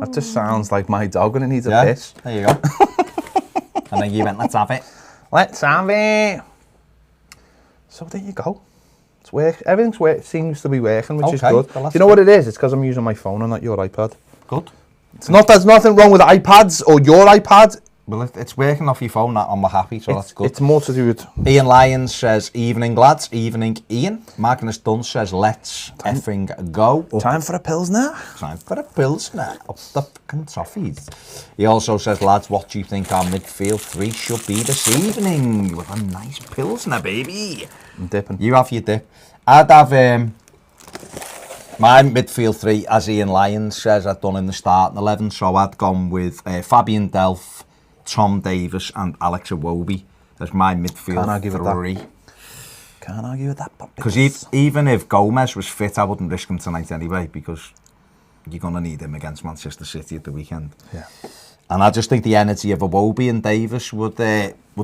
That just sounds like my dog when it needs a piss. There you go. And then you went, let's have it. Let's have it. So there you go. It's work. Everything's seems to be working, which is good. Well, do you know what it is? It's because I'm using my phone and not your iPad. Good. It's not. There's nothing wrong with iPads or your iPad. Well, it's working off your phone, and we're happy, so that's good. It's more to do with... Ian Lyons says, evening, lads. Evening, Ian. Magnus Dunn says, let's effing go. Time for a Pilsner. Time for a Pilsner. Up the fucking Toffees. He also says, lads, what do you think our midfield three should be this evening? With a nice Pilsner, baby. I'm dipping. You have your dip. I'd have my midfield three, as Ian Lyons says, I'd done in the starting 11, so I'd gone with Fabian Delph, Tom Davis and Alex Iwobi as my midfield three. Can't argue with that. Because even if Gomez was fit, I wouldn't risk him tonight anyway, because you're going to need him against Manchester City at the weekend. Yeah. And I just think the energy of Iwobi and Davis would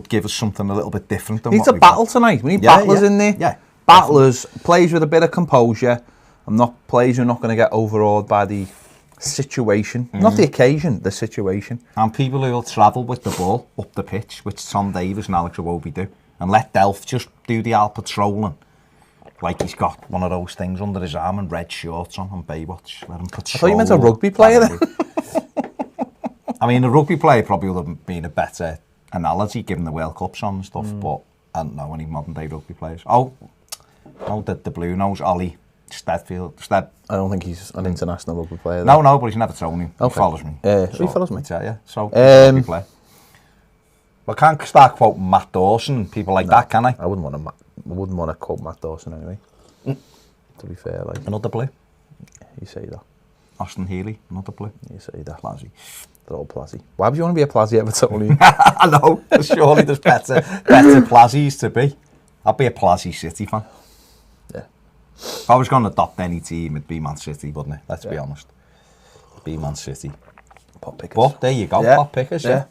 give us something a little bit different than Needs a battle tonight. We need battlers in there. Yeah. Battlers, plays with a bit of composure. Players who are not going to get overawed by the situation. Not the occasion, the situation. And people who will travel with the ball up the pitch, which Tom Davis and Alex Iwobi do. And let Delph just do the out patrolling. Like he's got one of those things under his arm and red shorts on Baywatch. Let him patrol. I thought you meant a rugby player then. I mean, a rugby player probably would have been a better analogy given the World Cups on and stuff, but I don't know any modern day rugby players. The Blue Nose, Ollie Stead. I don't think he's an international rugby player. No, but he's never told me. Okay. He follows me. He follows me. Yeah. So, rugby player. Well, I can't start quoting Matt Dawson and people like that, can I? I wouldn't want to quote Matt Dawson anyway. To be fair, like another Blue. You say that. Austin Healy, another Blue. You say that. Plazzy. They're all Plazzy. Why would you want to be a Plazzy Evertonian? I know. Surely there's better Plazzies to be. I'd be a Plazzy City fan. Yeah. If I was going to adopt any team, it'd be Man City, wouldn't it? Let's be honest. Be Man City. Pot pickers. But there you go, pot pickers, yeah.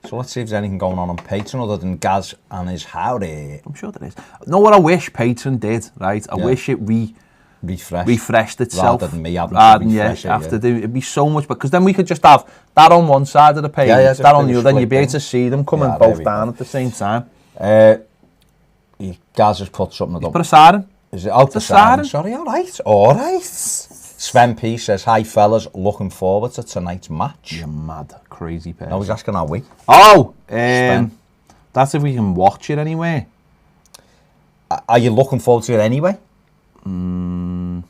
So let's see if there's anything going on Patreon other than Gaz and his howdy. I'm sure there is. Know what I wish Patreon did, right? I wish it refreshed itself. Rather than me having to refresh it. It'd be so much, because then we could just have that on one side of the page, that on the other, then you'd be able to see them coming both down at the same time. Gaz has put something Put a siren. Is it out the siren? Sorry, all right. Sven P says, hi fellas, looking forward to tonight's match. You're mad, crazy person. No, he's asking how we. That's if we can watch it anyway. Are you looking forward to it anyway? You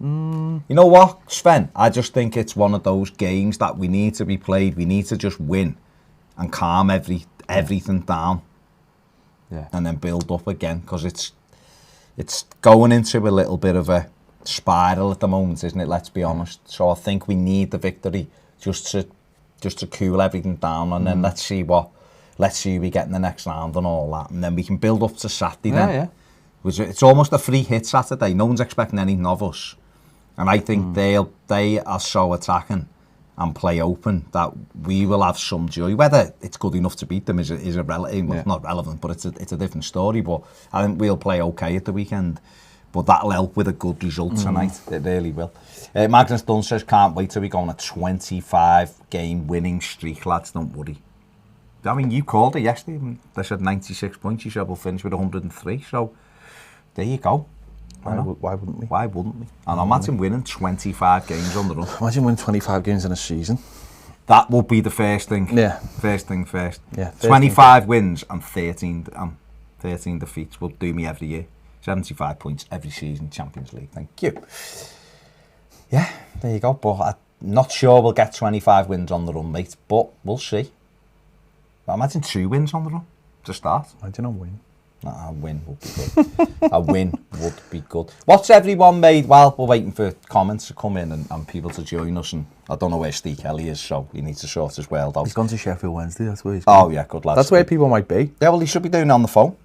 know what, Sven? I just think it's one of those games that we need to be played. We need to just win and calm everything down. Yeah. And then build up again, because it's going into a little bit of a spiral at the moment, isn't it? Let's be honest. So I think we need the victory just to cool everything down, and then let's see who we get in the next round and all that, and then we can build up to Saturday. Then it's almost a free hit Saturday. No one's expecting anything of us, and I think they are so attacking and play open that we will have some joy. Whether it's good enough to beat them is irrelevant. Well, not relevant, but it's a different story. But I think we'll play okay at the weekend. But that'll help with a good result tonight. It really will. Magnus Dunn says, can't wait till we go on a 25-game winning streak, lads. Don't worry. I mean, you called it yesterday. They said 96 points. You said we'll finish with 103. So there you go. Why wouldn't we? Why wouldn't we? And imagine winning 25 games on the run. Imagine winning 25 games in a season. That would be the first thing. Yeah. First thing first. Yeah. 25 wins and 13 defeats will do me every year. 75 points every season, Champions League. Thank you. Yeah, there you go. But I'm not sure we'll get 25 wins on the run, mate. But we'll see. But imagine 2 wins on the run to start. Imagine a win. Nah, a win would be good. A win would be good. What's everyone made? Well, we're waiting for comments to come in and people to join us. And I don't know where Steve Kelly is, so he needs to sort his world out. He's gone to Sheffield Wednesday. That's where he's gone. Oh, yeah, good lad. That's where people might be. Yeah, well, he should be doing it on the phone.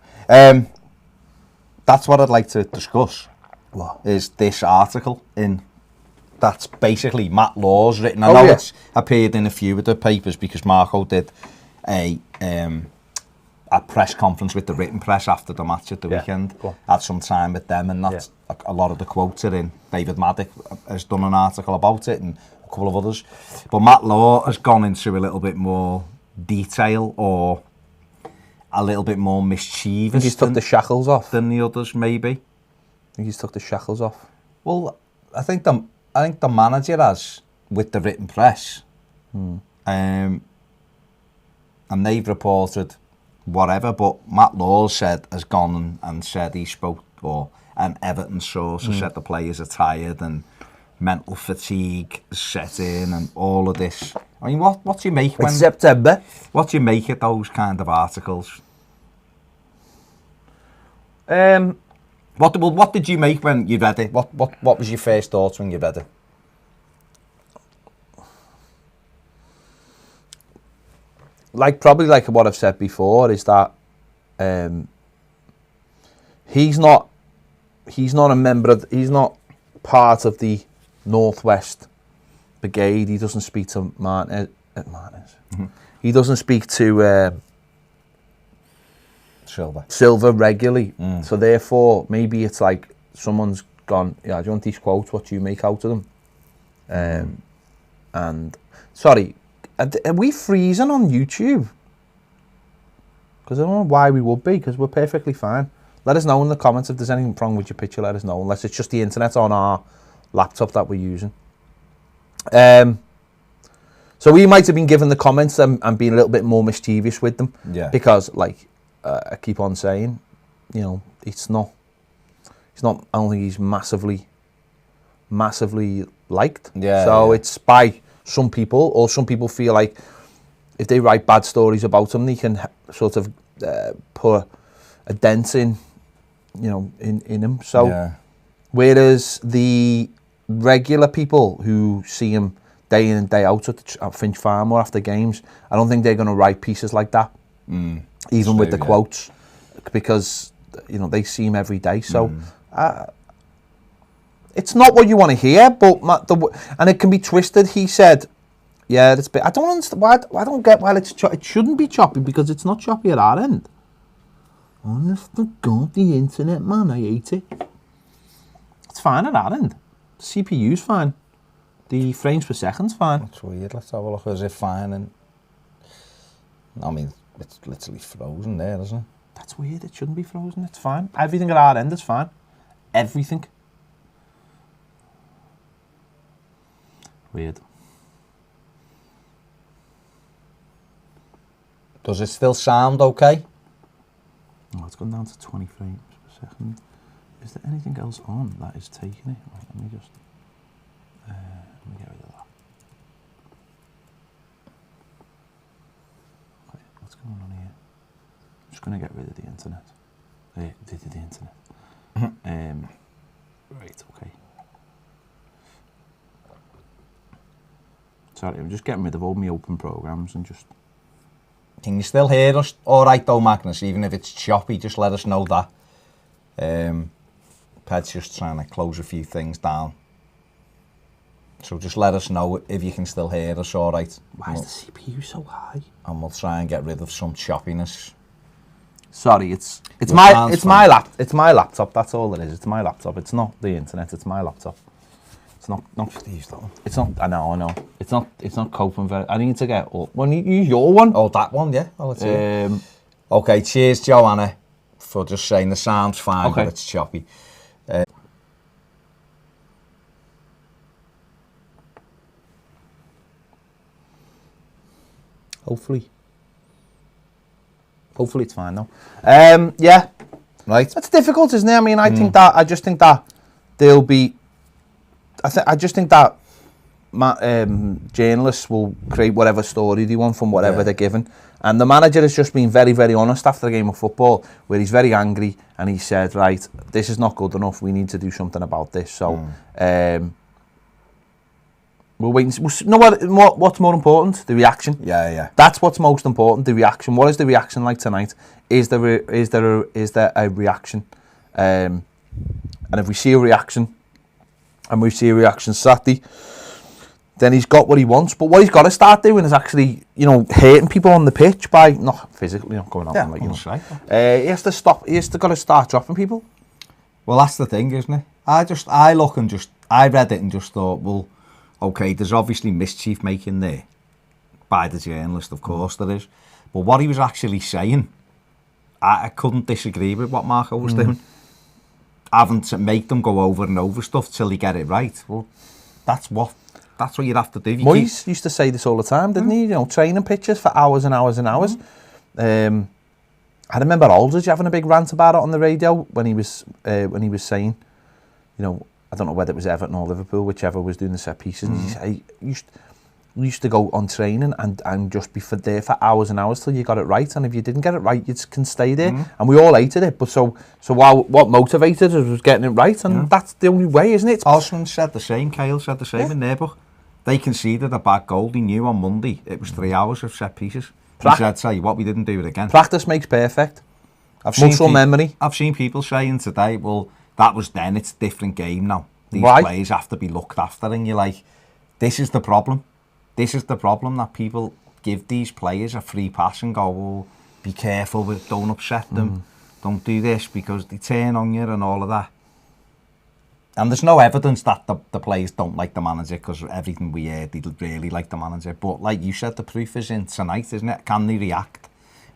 That's what I'd like to discuss. What? Is this article that's basically Matt Law's written. I know it's appeared in a few of the papers because Marco did a a press conference with the written press after the match at the weekend. Had some time with them, and that's a lot of the quotes are in. David Maddock has done an article about it, and a couple of others. But Matt Law has gone into a little bit more detail, or a little bit more mischievous. I think he's took the shackles off than the others, maybe. I think he's took the shackles off. Well, I think the manager has with the written press, and they've reported whatever. But Matt Law has gone and said he spoke, or an Everton source has said the players are tired and mental fatigue set in and all of this. I mean, what do you make when... It's September. What do you make of those kind of articles? What did you make when you read it? What was your first thoughts when you read it? Probably like what I've said before, is that he's not a member of... He's not part of the Northwest Brigade. He doesn't speak to Martinez. He doesn't speak to Silver regularly. So therefore, maybe it's like someone's gone, yeah, do you want these quotes? What do you make out of them? And sorry, are we freezing on YouTube? Because I don't know why we would be, because we're perfectly fine. Let us know in the comments if there's anything wrong with your picture. Let us know, unless it's just the internet on our laptop that we're using. So we might have been given the comments and being a little bit more mischievous with them. Yeah. Because, like, I keep on saying, you know, it's not, I don't think he's massively liked. Yeah. So it's by some people, or some people feel like if they write bad stories about him, they can sort of put a dent in, you know, in him. So, whereas the regular people who see him day in and day out at Finch Farm or after games, I don't think they're going to write pieces like that, even with the quotes, because, you know, they see him every day. So it's not what you want to hear, but and it can be twisted. He said, "Yeah, that's bit." I don't understand why. I don't get why it shouldn't be choppy, because it's not choppy at our end. Honest to God, the internet, man, I hate it. It's fine at our end. The CPU's fine. The frames per second's fine. That's weird. Let's have a look. Is it fine? And I mean, it's literally frozen there, isn't it? That's weird. It shouldn't be frozen. It's fine. Everything at our end is fine. Everything. Weird. Does it still sound okay? Oh, it's gone down to 20 frames per second. Is there anything else on that is taking it? Right, let me just... let me get rid of that. Okay, what's going on here? I'm just going to get rid of the internet. The internet. Right, okay. Sorry, I'm just getting rid of all my open programs and just... Can you still hear us all right though, Magnus? Even if it's choppy, just let us know that. Ped's just trying to close a few things down. So just let us know if you can still hear us all right. Why is the CPU so high? And we'll try and get rid of some choppiness. Sorry, it's my laptop. That's all it is. It's my laptop. It's not the internet. It's my laptop. It's not. It's not. I know. It's not coping very. I need to get. Well, use your one. Oh, that one, yeah. Oh, let's see. Okay, cheers, Joanna, for just saying the sound's fine, but it's choppy. Hopefully it's fine now. Yeah. Right. That's difficult, isn't it? I mean, I just think that there'll be. I just think that journalists will create whatever story they want from whatever they're given. And the manager has just been very, very honest after the game of football, where he's very angry and he said, right, this is not good enough. We need to do something about this. So we'll wait and see. You know what's more important? The reaction. Yeah. That's what's most important. The reaction. What is the reaction like tonight? Is there a reaction? And if we see a reaction, and we see a reaction Saturday, then he's got what he wants. But what he's got to start doing is actually, hurting people on the pitch by not physically, not going out and like, right. he has to stop. He has to got to start dropping people. Well, that's the thing, isn't it? I read it and just thought, well, okay, there's obviously mischief making there by the journalist, of course there is. But what he was actually saying, I couldn't disagree with what Marco was doing. Having to make them go over and over stuff till you get it right. Well, that's what you have to do. Moyes used to say this all the time, didn't he? Training pitches for hours and hours and hours. I remember Aldridge having a big rant about it on the radio when he was saying, I don't know whether it was Everton or Liverpool, whichever was doing the set pieces. And he said, you used to go on training and just be there for hours and hours till you got it right. And if you didn't get it right, you can stay there. And we all hated it. But so what motivated us was getting it right. And that's the only way, isn't it? Osman said the same. Kyle said the same in their book. They conceded a bad goal. They knew on Monday it was 3 hours of set pieces. He said, tell you what, we didn't do it again. Practice makes perfect. Muscle memory. I've seen people saying today, well, that was then, it's a different game now. These players have to be looked after. And you're like, this is the problem. This is the problem, that people give these players a free pass and go, oh, be careful, don't upset them, don't do this, because they turn on you and all of that. And there's no evidence that the players don't like the manager, because everything we heard, they really like the manager. But like you said, the proof is in tonight, isn't it? Can they react?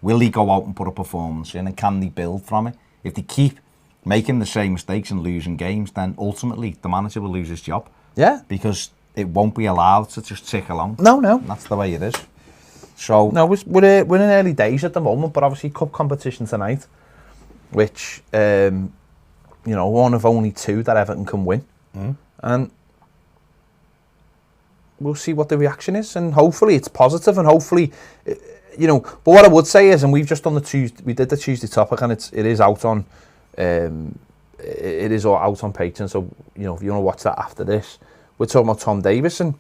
Will he go out and put a performance in, and can they build from it? If they keep making the same mistakes and losing games, then ultimately the manager will lose his job. Yeah. Because it won't be allowed to just tick along. No. And that's the way it is. So no, we're in early days at the moment, but obviously cup competition tonight, which one of only 2 that Everton can win, and we'll see what the reaction is, and hopefully it's positive, and hopefully, But what I would say is, and we've just done we did the Tuesday topic, and it is out on, it is all out on Patreon. So if you want to watch that after this, we're talking about Tom Davis, and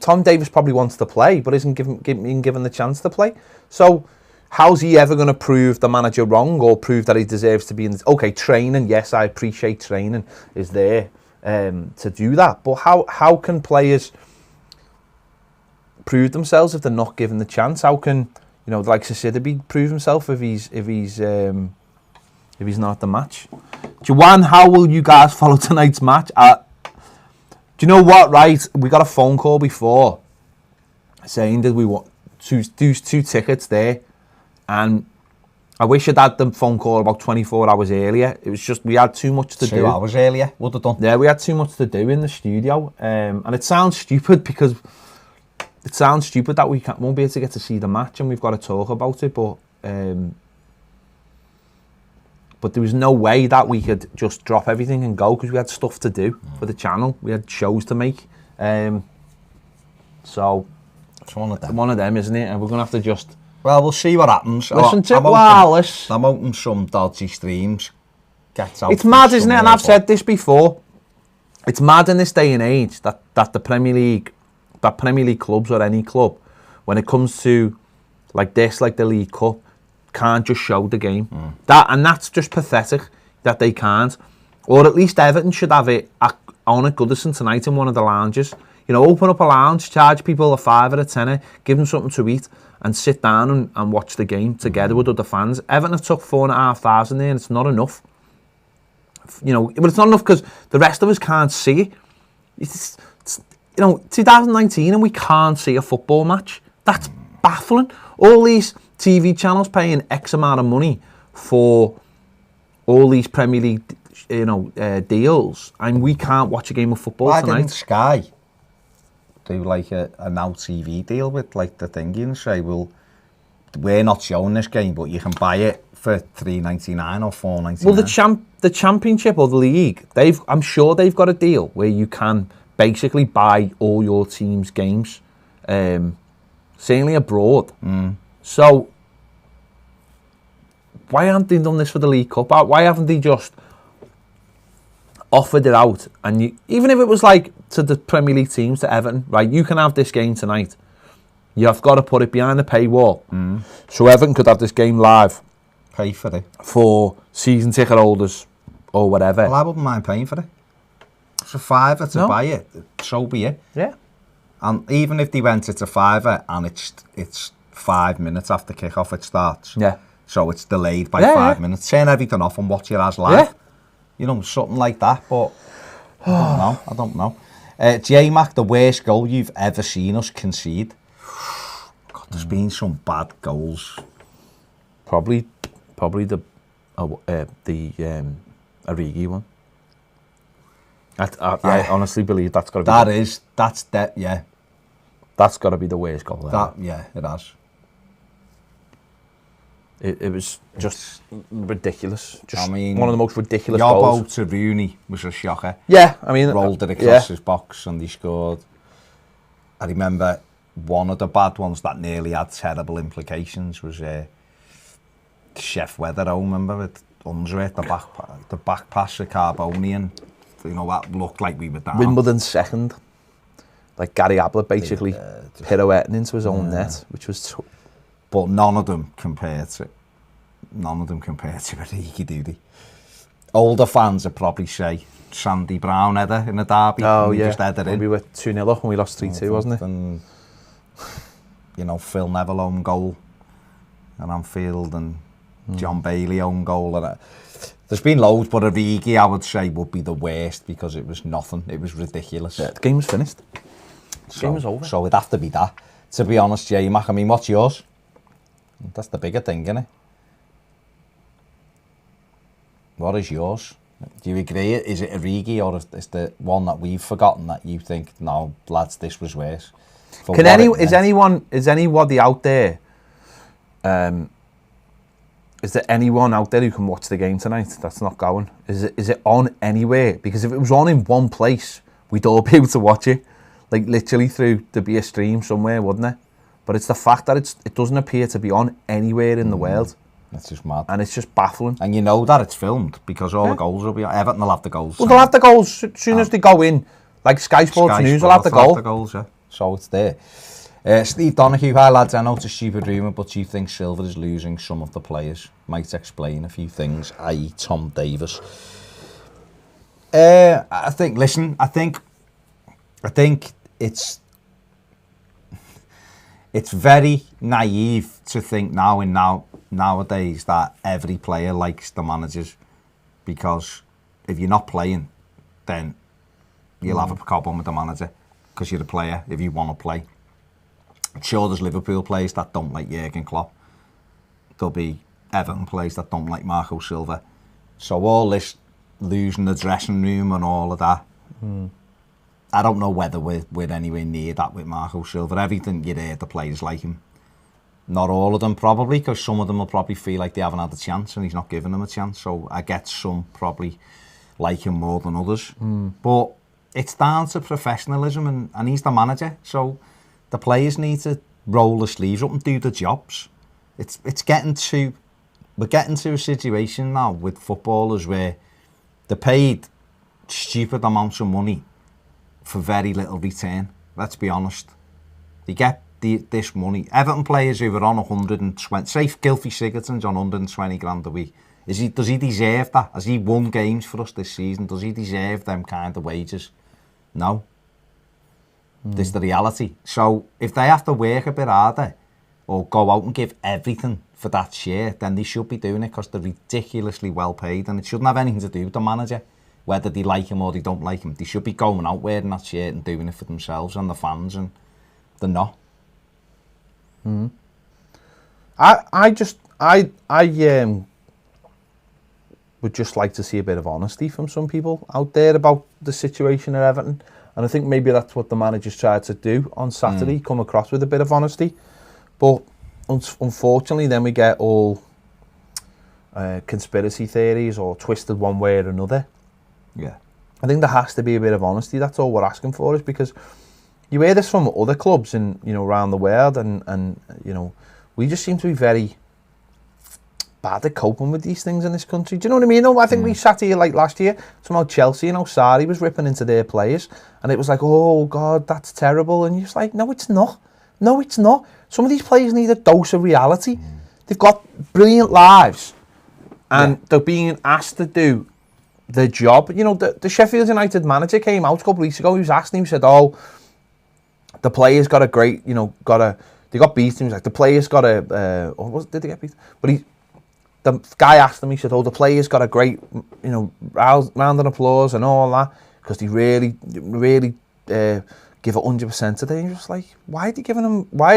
Tom Davis probably wants to play, but isn't given the chance to play. So how's he ever going to prove the manager wrong, or prove that he deserves to be in? Training, yes, I appreciate training is there to do that, but how can players prove themselves if they're not given the chance? How can like Sisidibe prove himself if he's not at the match? Joanne, how will you guys follow tonight's match? Do you know what, right? We got a phone call before saying that we want two tickets there, and I wish I'd had the phone call about 24 hours earlier. It was just, we had too much to do. 2 hours earlier, would have done. Yeah, we had too much to do in the studio, and it sounds stupid because that we won't be able to get to see the match, and we've got to talk about it, but there was no way that we could just drop everything and go, because we had stuff to do for the channel. We had shows to make. So it's one of them, isn't it? And we're going to have to just... Well, we'll see what happens. Listen to wireless. I'm open some dodgy streams. It's mad, isn't it? And I've said this before. It's mad in this day and age that the Premier League clubs, or any club, when it comes to like this, like the League Cup, can't just show the game. That's just pathetic that they can't. Or at least Everton should have it on at Goodison tonight in one of the lounges. Open up a lounge, charge people a £5 or a £10, give them something to eat, and sit down and watch the game together with other fans. Everton have took 4,500 there, and it's not enough. But it's not enough because the rest of us can't see it. It's 2019 and we can't see a football match. That's baffling. All these TV channels paying X amount of money for all these Premier League, deals, and we can't watch a game of football tonight. Why didn't Sky do like a Now TV deal with like the thingy and say, well, we're not showing this game, but you can buy it for $3.99 or $4.99? Well, the Championship or the League, I'm sure they've got a deal where you can basically buy all your team's games, certainly abroad. So why haven't they done this for the League Cup? Why haven't they just offered it out? And even if it was like to the Premier League teams, to Everton, right, you can have this game tonight. You've got to put it behind the paywall. So Everton could have this game live. Pay for it. For season ticket holders or whatever. Well, I wouldn't mind paying for it. It's a £5 to buy it. So be it. Yeah. And even if they went it to fiver and it's 5 minutes after kick-off it starts. Yeah. So it's delayed by 5 minutes. Turn everything off and watch it as live. Yeah. You know, something like that. But I don't know. J-Mac, the worst goal you've ever seen us concede. God, there's been some bad goals. Probably the Origi one. I honestly believe that's got to be. Yeah. That's got to be the worst goal ever. It has. It was just ridiculous. Just, I mean, one of the most ridiculous goals. Yabo to Rooney was a shocker. Yeah, I mean, rolled it across his box and he scored. I remember one of the bad ones that nearly had terrible implications was Chef Weather. I remember it under it, the back pass to Carbonian. You know, that looked like we were down. Wimbledon second. Like Gary Ablett basically pirouetting into his own net, which was... But none of them compared to Origi, do they? Older fans would probably say Sandy Brown header in a derby. Oh, Just header in. We were 2-0 up and we lost 3-2, wasn't it? And, you know, Phil Neville own goal at Anfield and John Bailey own goal. And there's been loads, but Origi, I would say, would be the worst because it was nothing. It was ridiculous. Yeah, the game was finished. The game was over. So it'd have to be that. To be honest, J-Mac, I mean, what's yours? That's the bigger thing, isn't it? What is yours? Do you agree? Is it Origi or is the one that we've forgotten that you think, no, lads, this was worse? Is anybody out there? Is there anyone out there who can watch the game tonight that's not going? Is it on anywhere? Because if it was on in one place, we'd all be able to watch it. Like literally there'd be a stream somewhere, wouldn't it? But it's the fact that it doesn't appear to be on anywhere in the world. That's just mad. And it's just baffling. And you know that it's filmed because all the goals will be on. Everton will have the goals. Well, they'll have the goals as soon as they go in. Like Sky Sports News will have the goal. The goals, yeah. So it's there. Steve Donahue, hi lads, I know it's a stupid rumour, but do you think Silva is losing some of the players? Might explain a few things, i.e. Tom Davis. I think it's very naive to think nowadays that every player likes the managers, because if you're not playing, then you'll have a problem with the manager because you're a player if you want to play. I'm sure there's Liverpool players that don't like Jurgen Klopp. There'll be Everton players that don't like Marco Silva. So all this losing the dressing room and all of that, I don't know whether we're anywhere near that with Marco Silva. Everything you hear, the players like him. Not all of them probably, because some of them will probably feel like they haven't had a chance and he's not giving them a chance. So I get some probably like him more than others. But it's down to professionalism and he's the manager. So the players need to roll the sleeves up and do the jobs. We're getting to a situation now with footballers where they're paid stupid amounts of money for very little return. Let's be honest. They get this money. Everton players who were on 120, say Gylfi Sigurdsson's on 120 grand a week. Does he deserve that? Has he won games for us this season? Does he deserve them kind of wages? No. This is the reality. So if they have to work a bit harder or go out and give everything for that share, then they should be doing it because they're ridiculously well paid, and it shouldn't have anything to do with the manager, whether they like him or they don't like him. They should be going out wearing that shirt and doing it for themselves and the fans, and they're not. I would just like to see a bit of honesty from some people out there about the situation at Everton. And I think maybe that's what the managers tried to do on Saturday, come across with a bit of honesty. But unfortunately, then we get all conspiracy theories or twisted one way or another. Yeah. I think there has to be a bit of honesty. That's all we're asking for, is because you hear this from other clubs in, around the world, and we just seem to be very bad at coping with these things in this country. Do you know what I mean? I think we sat here like last year, somehow Chelsea and Sarri was ripping into their players, and it was like, oh God, that's terrible. And you're just like, no, it's not. No, it's not. Some of these players need a dose of reality. They've got brilliant lives, and they're being asked to do the job. The Sheffield United manager came out a couple of weeks ago. He was asked, and he said, oh, the players got a great, they got beaten. He was like, the players got a, did they get beaten? But the guy asked him, he said, the players got a great, round of applause and all that, because they really give it 100% today. And you're just like, why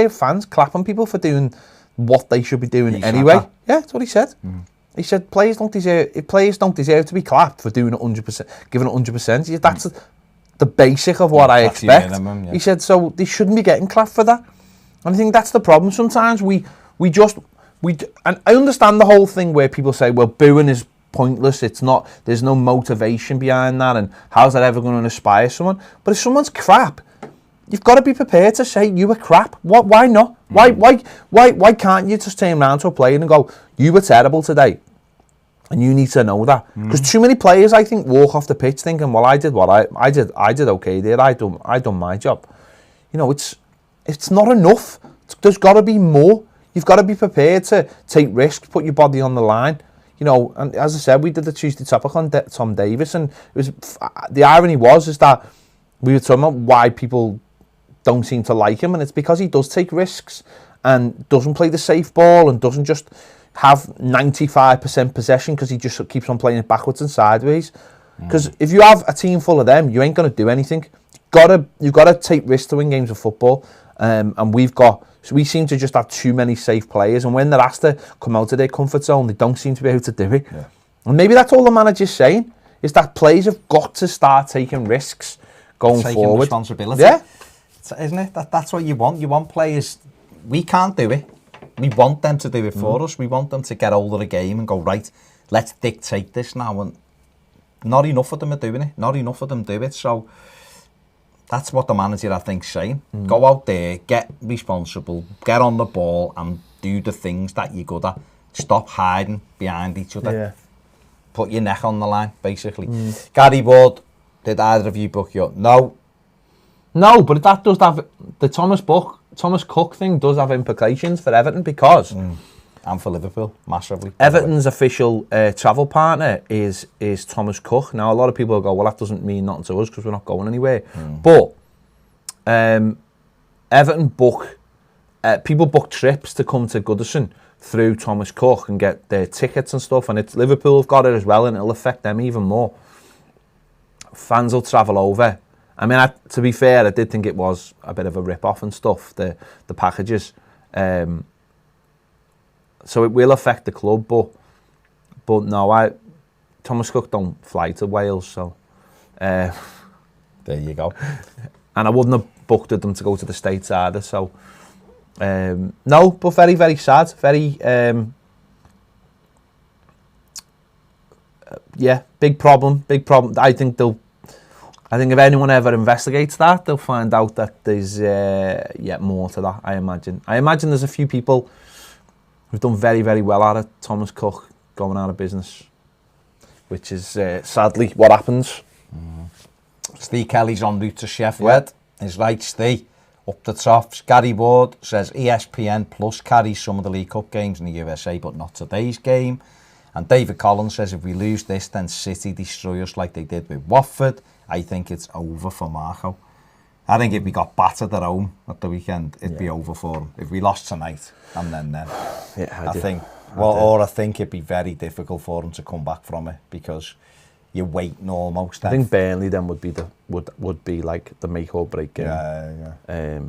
are fans clapping people for doing what they should be doing anyway? Yeah, that's what he said. He said, players don't deserve to be clapped for doing it 100%, giving it 100%. That's the basic of what I expect. Minimum, He said, so they shouldn't be getting clapped for that. And I think that's the problem. Sometimes we and I understand the whole thing where people say, well, booing is pointless. There's no motivation behind that. And how's that ever going to inspire someone? But if someone's crap, you've got to be prepared to say you were crap. Why not? Why can't you just turn around to a player and go, you were terrible today? And you need to know that. Because too many players, I think, walk off the pitch thinking, well, I did okay there. I done my job. It's not enough. There's got to be more. You've got to be prepared to take risks, put your body on the line. And as I said, we did the Tuesday topic on Tom Davis, and the irony is that we were talking about why people don't seem to like him, and it's because he does take risks and doesn't play the safe ball and doesn't just have 95% possession because he just keeps on playing it backwards and sideways. Because if you have a team full of them, you ain't going to do anything. You've got to take risks to win games of football, and we seem to just have too many safe players, and when they're asked to come out of their comfort zone, they don't seem to be able to do it. Yeah. And maybe that's all the manager's saying, is that players have got to start taking risks going forward. Taking responsibility. Yeah. Isn't it? That's what you want. You want players, we can't do it. We want them to do it for us. We want them to get hold of the game and go, right, let's dictate this now. And not enough of them are doing it. Not enough of them do it. So that's what the manager, I think, is saying. Go out there, get responsible, get on the ball and do the things that you're good at. Stop hiding behind each other. Yeah. Put your neck on the line, basically. Gary Ward, did either of you book your... No, but that does have... The Thomas Cook thing does have implications for Everton because... And for Liverpool, massively. Everton's official travel partner is Thomas Cook. Now, a lot of people go, well, that doesn't mean nothing to us because we're not going anywhere. But Everton people book trips to come to Goodison through Thomas Cook and get their tickets and stuff. And Liverpool have got it as well, and it'll affect them even more. Fans will travel over. I mean, to be fair, I did think it was a bit of a rip-off and stuff, the packages. So it will affect the club, but no, Thomas Cook don't fly to Wales, so... there you go. And I wouldn't have booked them to go to the States either, so... no, but very, very sad. Very... big problem. I think if anyone ever investigates that, they'll find out that there's yet more to that, I imagine. I imagine there's a few people who've done very, very well out of Thomas Cook going out of business, which is sadly what happens. Steve Kelly's en route to Sheffield. Is right, Steve. Up the top, Gary Ward says ESPN Plus carries some of the League Cup games in the USA, but not today's game. And David Collins says, if we lose this, then City destroy us like they did with Watford. I think it's over for Marco. I think if we got battered at home at the weekend, it'd be over for him. If we lost tonight, and then I think it'd be very difficult for him to come back from it because you're waiting almost. I think Burnley then would be like the make or break game. Yeah.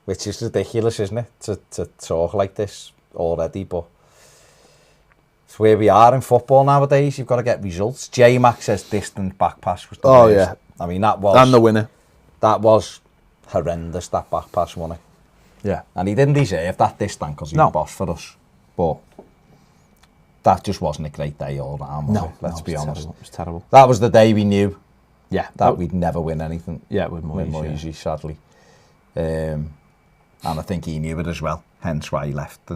Which is ridiculous, isn't it? To talk like this already, but it's where we are in football nowadays. You've got to get results. J-Mac says distant back pass was the worst. Yeah. I mean, that was... And the winner. That was horrendous, that back pass, wasn't it? Yeah. And he didn't deserve that distance because he was boss for us. But that just wasn't a great day all round, was it? Let's be honest. Terrible. It was terrible. That was the day we knew that we'd never win anything. Yeah, with Moyes, sadly. And I think he knew it as well. Hence why he left he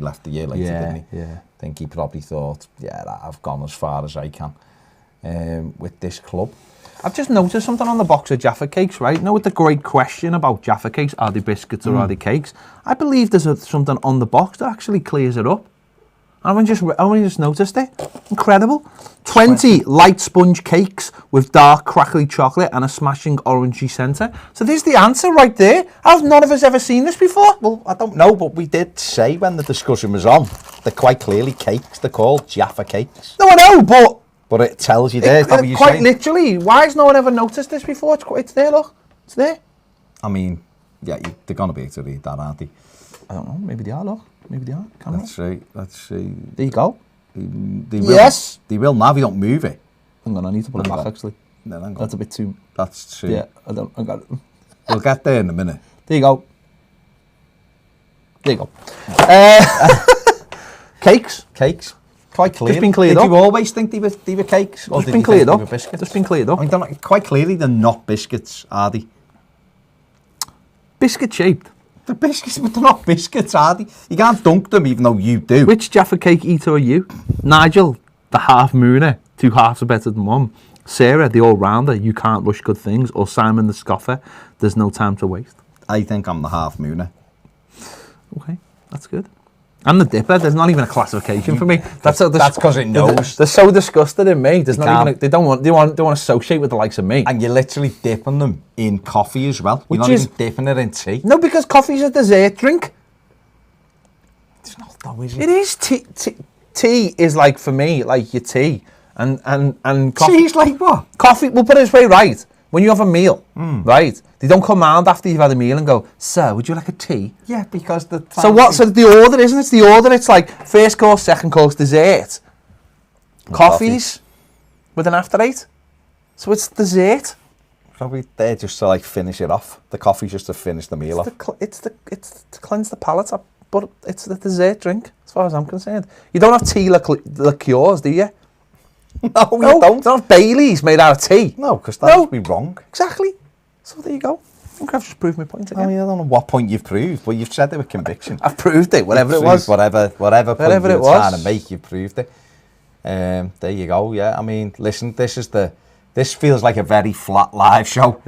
left the year later, didn't he? Yeah. I think he probably thought, I've gone as far as I can with this club. I've just noticed something on the box of Jaffa cakes, right? With the great question about Jaffa cakes, are they biscuits or are they cakes? I believe there's something on the box that actually clears it up. I only just noticed it. Incredible. 20 light sponge cakes with dark crackly chocolate and a smashing orangey centre. So there's the answer right there. Have none of us ever seen this before? Well, I don't know, but we did say when the discussion was on, they're quite clearly cakes. They're called Jaffa cakes. No, I know, but... But it tells you there. Quite literally. Why has no one ever noticed this before? It's there, look. It's there. I mean, yeah, they're going to be able to read that, aren't they? I don't know. Maybe they are, look. Maybe they are. Let's see. There you go. They will, yes. They will now if you don't move it. Hang on, I need to put it back, actually. No, hang on. That's a bit too... That's too... Yeah, I got it. We'll get there in a minute. There you go. There you go. Cakes. Quite clear. Just been cleared up. Did you always think they were cakes? Or Just been cleared up. Just been cleared up. I mean, quite clearly they're not biscuits, are they? Biscuit shaped. They're biscuits, but they're not biscuits, are they? You can't dunk them even though you do. Which Jaffa cake eater are you? Nigel, the half mooner, 2 halves are better than one. Sarah, the all-rounder, you can't rush good things. Or Simon the scoffer, there's no time to waste. I think I'm the half mooner. Okay, that's good. I'm the dipper. There's not even a classification for me. That's because it knows. They're so disgusted in me. There's not even. They don't want to associate with the likes of me. And you're literally dipping them in coffee as well. You're not even dipping it in tea. No, because coffee's a dessert drink. It's not though, is it? It is. Tea is like, for me, like your tea, and coffee. Tea's like what? Coffee. We'll put it this way, right? When you have a meal, right? They don't come round after you've had a meal and go, "Sir, would you like a tea?" Yeah, because the... So what? So the order, isn't it? It's the order. It's like first course, second course, dessert. Coffees with an after eight. So it's dessert. Probably they're just to like finish it off. The coffee's just to finish the meal off. It's to cleanse the palate, but it's the dessert drink, as far as I'm concerned. You don't have tea liqueurs, do you? No, you don't. You don't have Baileys made out of tea. No, because that would be wrong. Exactly. So there you go. I think I've just proved my point again. I mean, I don't know what point you've proved, but you've said it with conviction. I've proved it, whatever it was. Whatever point you were was. trying to make, you proved it. There you go, yeah. I mean, listen, this feels like a very flat live show.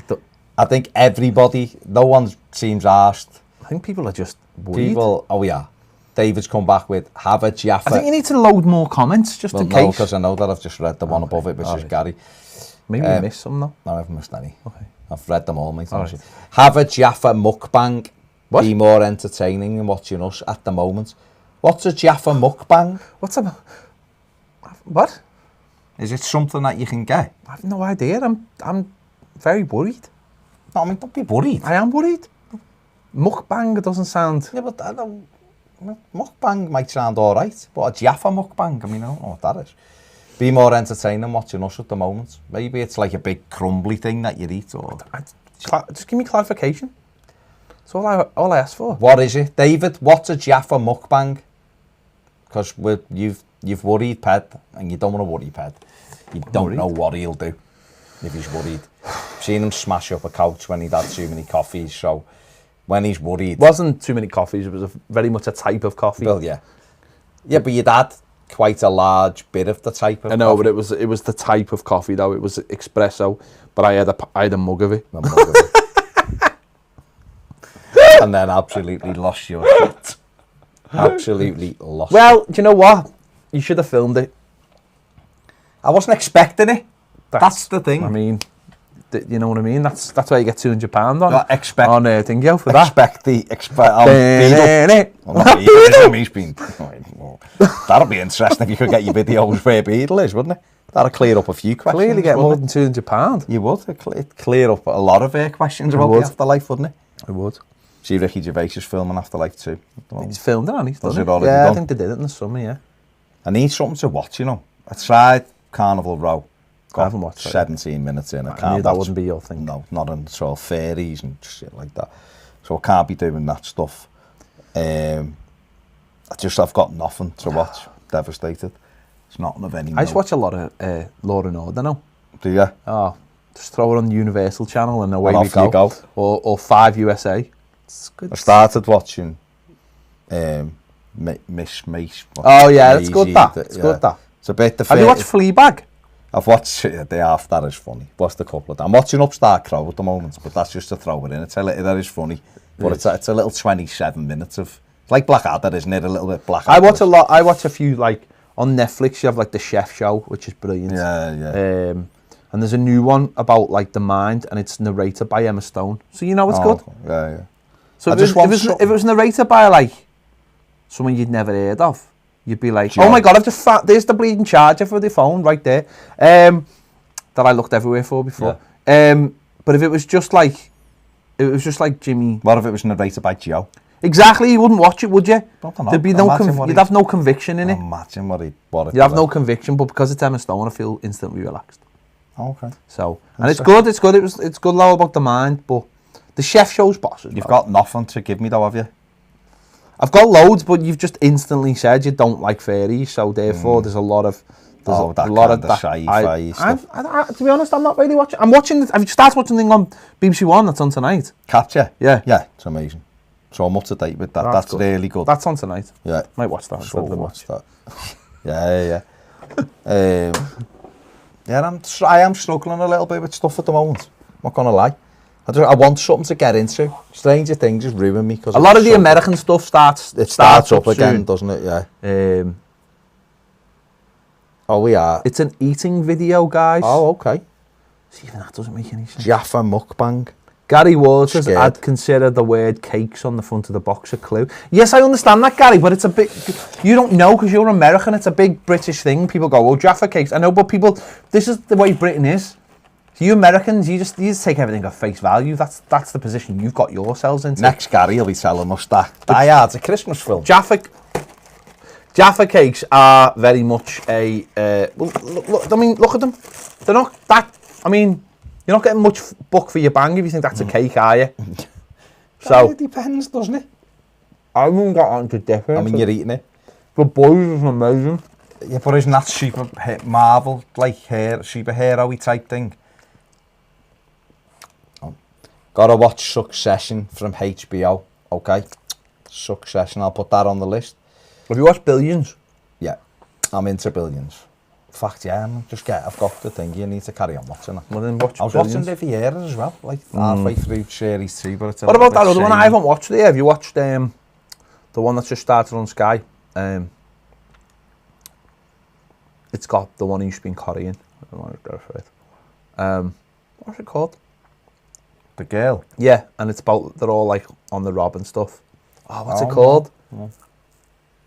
I think no one seems arsed. I think people are just worried. Oh yeah. David's come back with, have a Jaffa. I think you need to load more comments, just in case. No, because I know that I've just read the one above it, which is Gary. Maybe we missed some, though. No, I haven't missed any. Okay. I've read them all, mate. All right. Have a Jaffa mukbang. What? Be more entertaining than watching us at the moment. What's a Jaffa mukbang? What? Is it something that you can get? I have no idea. I'm very worried. No, I mean, don't be worried. I am worried. Mukbang doesn't sound... Yeah, but I don't... Mukbang might sound all right, but a Jaffa mukbang, I mean, I don't know what that is. Be more entertaining than watching us at the moment. Maybe it's like a big crumbly thing that you eat, or... Just give me clarification. That's all I asked for. What is it? David, what's a Jaffa mukbang? Because you've worried Ped, and you don't want to worry Ped. You don't know what he'll do if he's worried. I've seen him smash up a couch when he'd had too many coffees, so when he's worried... It wasn't too many coffees, it was very much a type of coffee. Well, yeah. Yeah, but you'd had quite a large bit of the type of I know, coffee. but it was the type of coffee, though. It was espresso, but I had a mug of it. And then absolutely lost your shit. Absolutely lost Well, do you know what? You should have filmed it. I wasn't expecting it. That's the thing. I mean, you know what I mean? That's why you get £200 on. I expect on Dingo for that. That'll be interesting if you could get your videos where Beadle is, wouldn't it? That'll clear up a few questions. Clearly get more than £200. You would. It'd clear up a lot of questions about the afterlife, wouldn't it? I would. See Ricky Gervais is filming Afterlife too. He's filmed it, and he's done it. Already yeah, done? I think they did it in the summer, yeah. I need something to watch, you know. I tried Carnival Row. I haven't watched it. 17 minutes in. I knew that wouldn't be your thing. No, not until fairies and shit like that. So I can't be doing that stuff. I've got nothing to watch. Devastated. It's not of any. I just watch a lot of Law and Order now. Do you? Oh, just throw it on the Universal channel and away And we off you go. go. Or 5 USA. It's good. I started watching Miss Mace. Oh yeah, it's good that. It's good that. It's a bit. Have you watched Fleabag? I've watched the half. That is funny. Watched a couple of them. I'm watching Upstart Crow at the moment, but that's just to throw it in. That is funny, but it's a little 27 minutes of It's like Blackadder, isn't it? A little bit Blackadder. I watch a few, like, on Netflix, you have, like, The Chef Show, which is brilliant. Yeah. And there's a new one about, like, the mind, and it's narrated by Emma Stone. So you know it's good. Yeah. So if it was narrated by, like, someone you'd never heard of, you'd be like, oh my God, I've just there's the bleeding charger for the phone right there. That I looked everywhere for before. Yeah. But if it was just like Jimmy. What if it was narrated by Joe? Exactly, you wouldn't watch it, would you? There'd be you'd have no conviction in it. Imagine what you'd have no conviction, but because it's Emma Stone, I feel instantly relaxed. Okay. So, and it's good. It's good all about the mind, but the Chef Show's boss. You've got nothing to give me though, have you? I've got loads, but you've just instantly said you don't like fairies, so therefore there's a lot of sci-fi stuff. To be honest, I'm not really watching. Have you started watching the thing on BBC One that's on tonight? Capture? Yeah, it's amazing. So I'm up to date with that. That's really good. That's on tonight. Yeah, might watch that. Sure, watch that. Yeah. I am struggling a little bit with stuff at the moment. I'm not gonna lie. I want something to get into. Stranger Things just ruin me because a lot of the American stuff starts up again, doesn't it? Yeah. We are. It's an eating video, guys. Oh, okay. See, even that doesn't make any sense. Jaffa mukbang. Gary Waters, I'd consider the word cakes on the front of the box a clue. Yes, I understand that, Gary, but it's a big... You don't know because you're American. It's a big British thing. People go, Jaffa cakes. I know, but people... This is the way Britain is. So you Americans, you just take everything at face value. That's the position you've got yourselves into. Next, Gary will be telling us that Die Hard's a Christmas film. Jaffa cakes are very much a... look at them. They're not that... You're not getting much buck for your bang if you think that's a cake, are you? So it depends, doesn't it? I haven't got into difference. You're eating it. The boys is amazing. Yeah, but isn't that super Marvel, like superhero-y type thing? Gotta watch Succession from HBO, okay? Succession, I'll put that on the list. Have you watched Billions? Yeah, I'm into Billions. In fact, yeah, I've got the thing, you need to carry on watching it. Well, then watch I was Billions. watching Riviera as well, like halfway through series 3, but it's what about that other one? I haven't watched it yet. Have you watched the one that's just started on Sky? It's got the one who's been Korean. I don't want to go for it. What's it called? The Girl? Yeah, and it's about, they're all like on the rob and stuff. Oh, what's it called? No.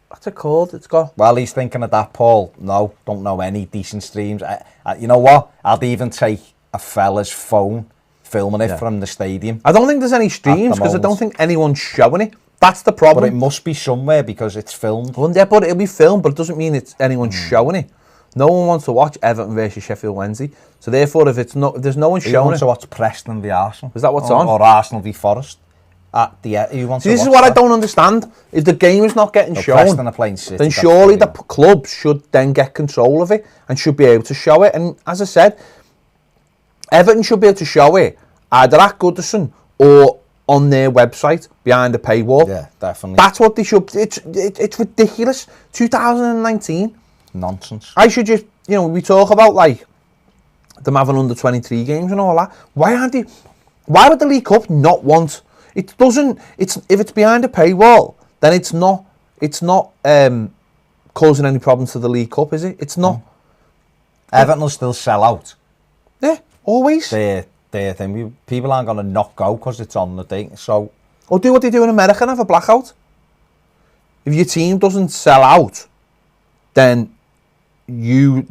What's it called? It's got... Well, he's thinking of that, Paul. No, don't know any decent streams. You know what? I'd even take a fella's phone, filming it from the stadium. I don't think there's any streams because I don't think anyone's showing it. That's the problem. But it must be somewhere because it's filmed. Well, yeah, but it'll be filmed, but it doesn't mean anyone's showing it. No one wants to watch Everton versus Sheffield Wednesday. So therefore, if there's no one showing it... Who wants to watch Preston v Arsenal? Is that what's on? Or Arsenal v Forest? Who wants this is what I don't understand. If the game is not getting shown, then surely the club should then get control of it and should be able to show it. And as I said, Everton should be able to show it either at Goodison or on their website behind the paywall. Yeah, definitely. That's what they should. It's ridiculous. 2019. Nonsense. I should just, we talk about like them having under 23 games and all that. Why would the League Cup not want? It doesn't. If it's behind a paywall, then it's not causing any problems to the League Cup, is it? It's not. Everton will still sell out. Yeah, always. Their thing. People aren't going to not go because it's on the thing. So, or do what they do in America and have a blackout. If your team doesn't sell out, then area.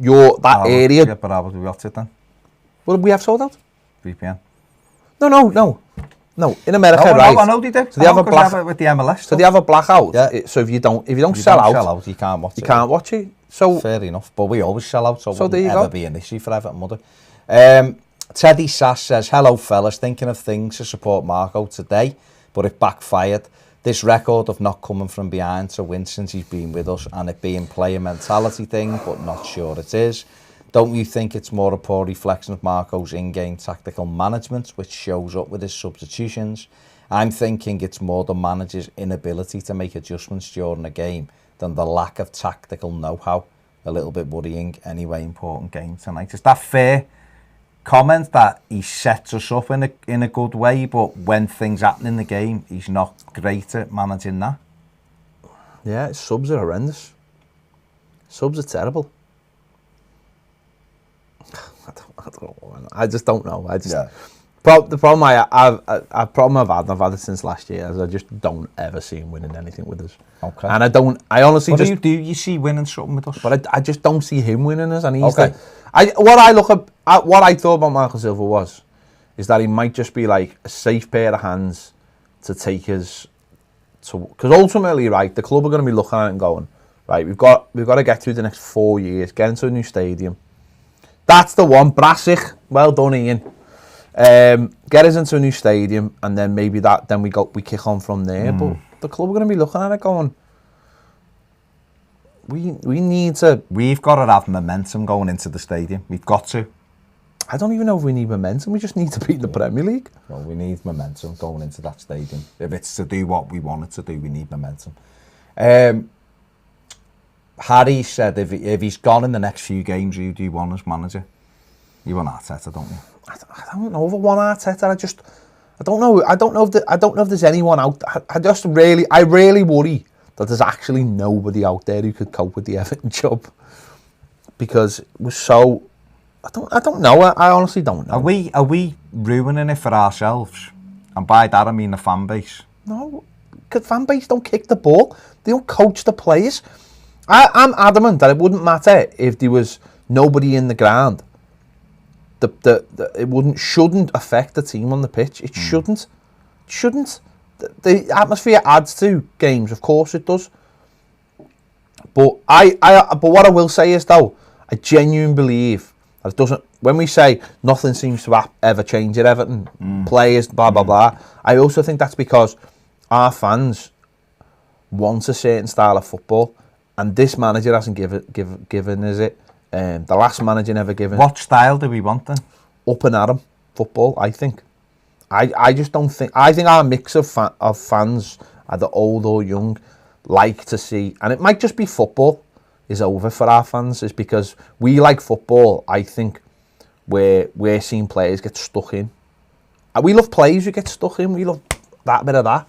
Yeah, but how would we watch it then? Well, we have sold out. VPN. No, in America, right? I know they do. So they have a blackout with the MLS. So they have a blackout. Yeah. So if you don't sell out, you can't watch it. You can't watch it. So fair enough. But we always sell out, so it there you wouldn't ever be an issue for Everton, would it? Teddy Sass says, "Hello, fellas. Thinking of things to support Marco today, but it backfired. This record of not coming from behind to win since he's been with us, and it being player mentality thing, but not sure it is. Don't you think it's more a poor reflection of Marco's in-game tactical management, which shows up with his substitutions? I'm thinking it's more the manager's inability to make adjustments during a game than the lack of tactical know-how. A little bit worrying. Anyway, important game tonight." Is that fair comment that he sets us up in a good way, but when things happen in the game, he's not great at managing that? Yeah, subs are horrendous. Subs are terrible. I don't know. I just don't know. The problem I've had it since last year is I just don't ever see him winning anything with us. Okay. And I honestly what do you see winning something with us? But I just don't see him winning us. And he's what I thought about Marco Silva is that he might just be like a safe pair of hands to take us to, because ultimately, right, the club are going to be looking at it and going, right, we've got to get through the next 4 years, get into a new stadium. That's the one. Brassic, well done, Ian. Get us into a new stadium, and then maybe then we kick on from there. But the club are going to be looking at it going, we need to. We've got to have momentum going into the stadium. We've got to. I don't even know if we need momentum. We just need to beat the Premier League. Well, we need momentum going into that stadium. If it's to do what we want it to do, we need momentum. Harry said if he's gone in the next few games, who do you want as manager? You want Arteta, don't you? I don't know if I want Arteta. I don't know. I don't know if there's anyone out. I really worry that there's actually nobody out there who could cope with the Everton job, because it was so. I don't know. I honestly don't know. Are we ruining it for ourselves? And by that I mean the fan base. No, because fan base don't kick the ball. They don't coach the players. I'm adamant that it wouldn't matter if there was nobody in the ground. It shouldn't affect the team on the pitch. It shouldn't. The atmosphere adds to games, of course it does. But but what I will say is, though, I genuinely believe that it doesn't. When we say nothing seems to ever change at Everton, players, blah blah blah, I also think that's because our fans want a certain style of football, and this manager hasn't given us it. The last manager never given. What style do we want then? Up and at 'em football, I think. I just don't think. I think our mix of fans, either old or young, like to see, and it might just be football is over for our fans, is because we like football. I think we're seeing players get stuck in. And we love players who get stuck in. We love that bit of that.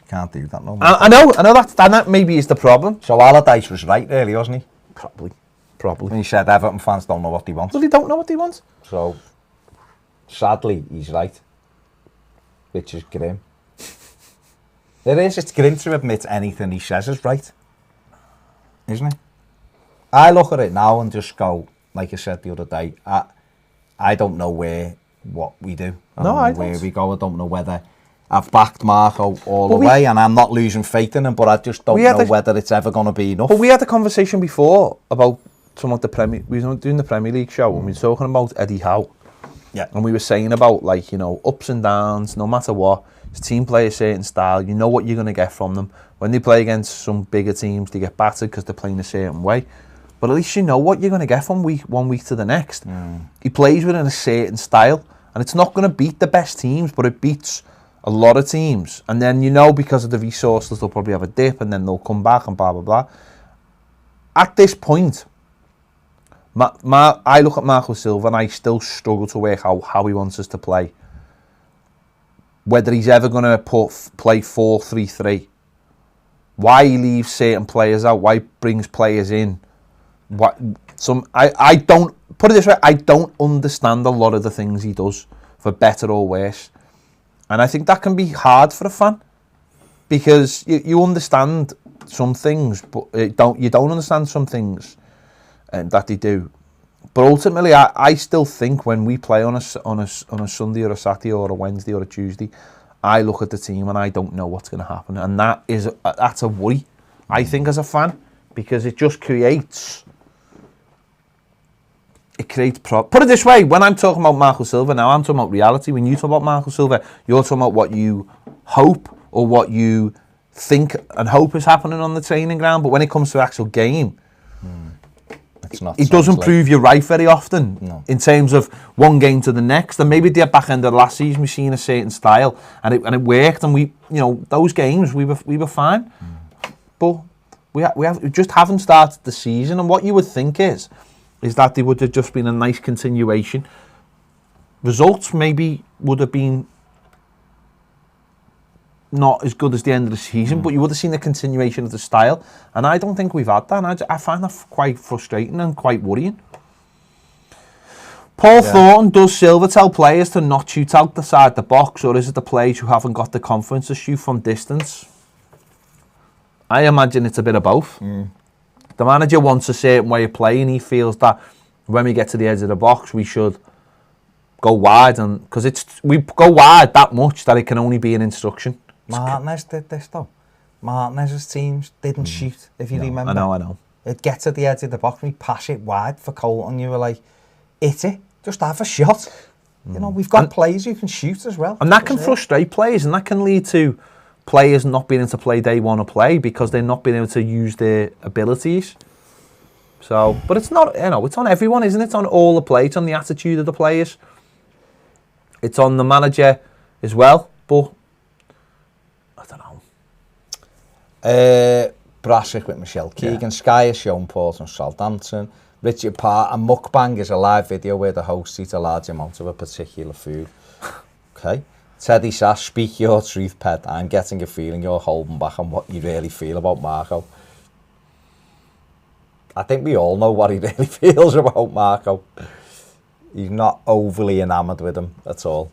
Can't do that no more. I know that maybe is the problem. So Allardyce was right, really, wasn't he? Probably. When he said Everton fans don't know what they want. Well, they don't know what they want. So, sadly, he's right. Which is grim. It's grim to admit anything he says is right. Isn't it? I look at it now and just go, like I said the other day, I don't know what we do. I don't know where we go. I don't know whether I've backed Marco all the way, and I'm not losing faith in him, but I just don't know whether it's ever going to be enough. But we had a conversation before about we were doing the Premier League show, and we were talking about Eddie Howe. Yeah. And we were saying about, like, ups and downs, no matter what. His team play a certain style, you know what you're going to get from them. When they play against some bigger teams, they get battered because they're playing a certain way. But at least you know what you're going to get from one week to the next. He plays within a certain style, and it's not going to beat the best teams, but it beats a lot of teams. And then, because of the resources, they'll probably have a dip, and then they'll come back and blah, blah, blah. At this point, I look at Marco Silva and I still struggle to work out how he wants us to play. Whether he's ever going to play 4-3-3. Why he leaves certain players out. Why he brings players in. I don't, put it this way, I don't understand a lot of the things he does, for better or worse. And I think that can be hard for a fan. Because you understand some things, but you don't understand some things that they do. But ultimately, I still think when we play on a Sunday or a Saturday or a Wednesday or a Tuesday, I look at the team and I don't know what's going to happen, and that's a worry, I think, as a fan, because it just creates. Put it this way: when I'm talking about Marco Silva now, I'm talking about reality. When you talk about Marco Silva, you're talking about what you hope or what you think and hope is happening on the training ground. But when it comes to the actual game, it doesn't prove you right very often, in terms of one game to the next. And maybe at the back end of the last season, we've seen a certain style, and it worked, and we those games we were fine. But we just haven't started the season, and what you would think is that there would have just been a nice continuation. Results maybe would have been not as good as the end of the season, but you would have seen a continuation of the style. And I don't think we've had that. And I find that quite frustrating and quite worrying. Paul Thornton, does Silva tell players to not shoot out the side of the box, or is it the players who haven't got the confidence to shoot from distance? I imagine it's a bit of both. The manager wants a certain way of playing. He feels that when we get to the edge of the box, we should go wide, and because we go wide that much that it can only be an instruction. Martinez did this though. Martinez's teams didn't shoot, if you remember. I know. It gets at the edge of the box, we pass it wide for Colton. You were like, hit it, just have a shot. You know, we've got players who can shoot as well. And that can frustrate players, and that can lead to players not being able to play they want to play because they're not being able to use their abilities. So, but it's not, it's on everyone, isn't it? It's on all the players, it's on the attitude of the players. It's on the manager as well, but I don't know. Brassic with Michelle Keegan, Sky has shown Portsmouth Southampton. Richard Parr, and Mukbang is a live video where the host eats a large amount of a particular food. Okay. Teddy Sash, speak your truth, Ped. I'm getting a feeling you're holding back on what you really feel about Marco. I think we all know what he really feels about Marco. He's not overly enamoured with him at all.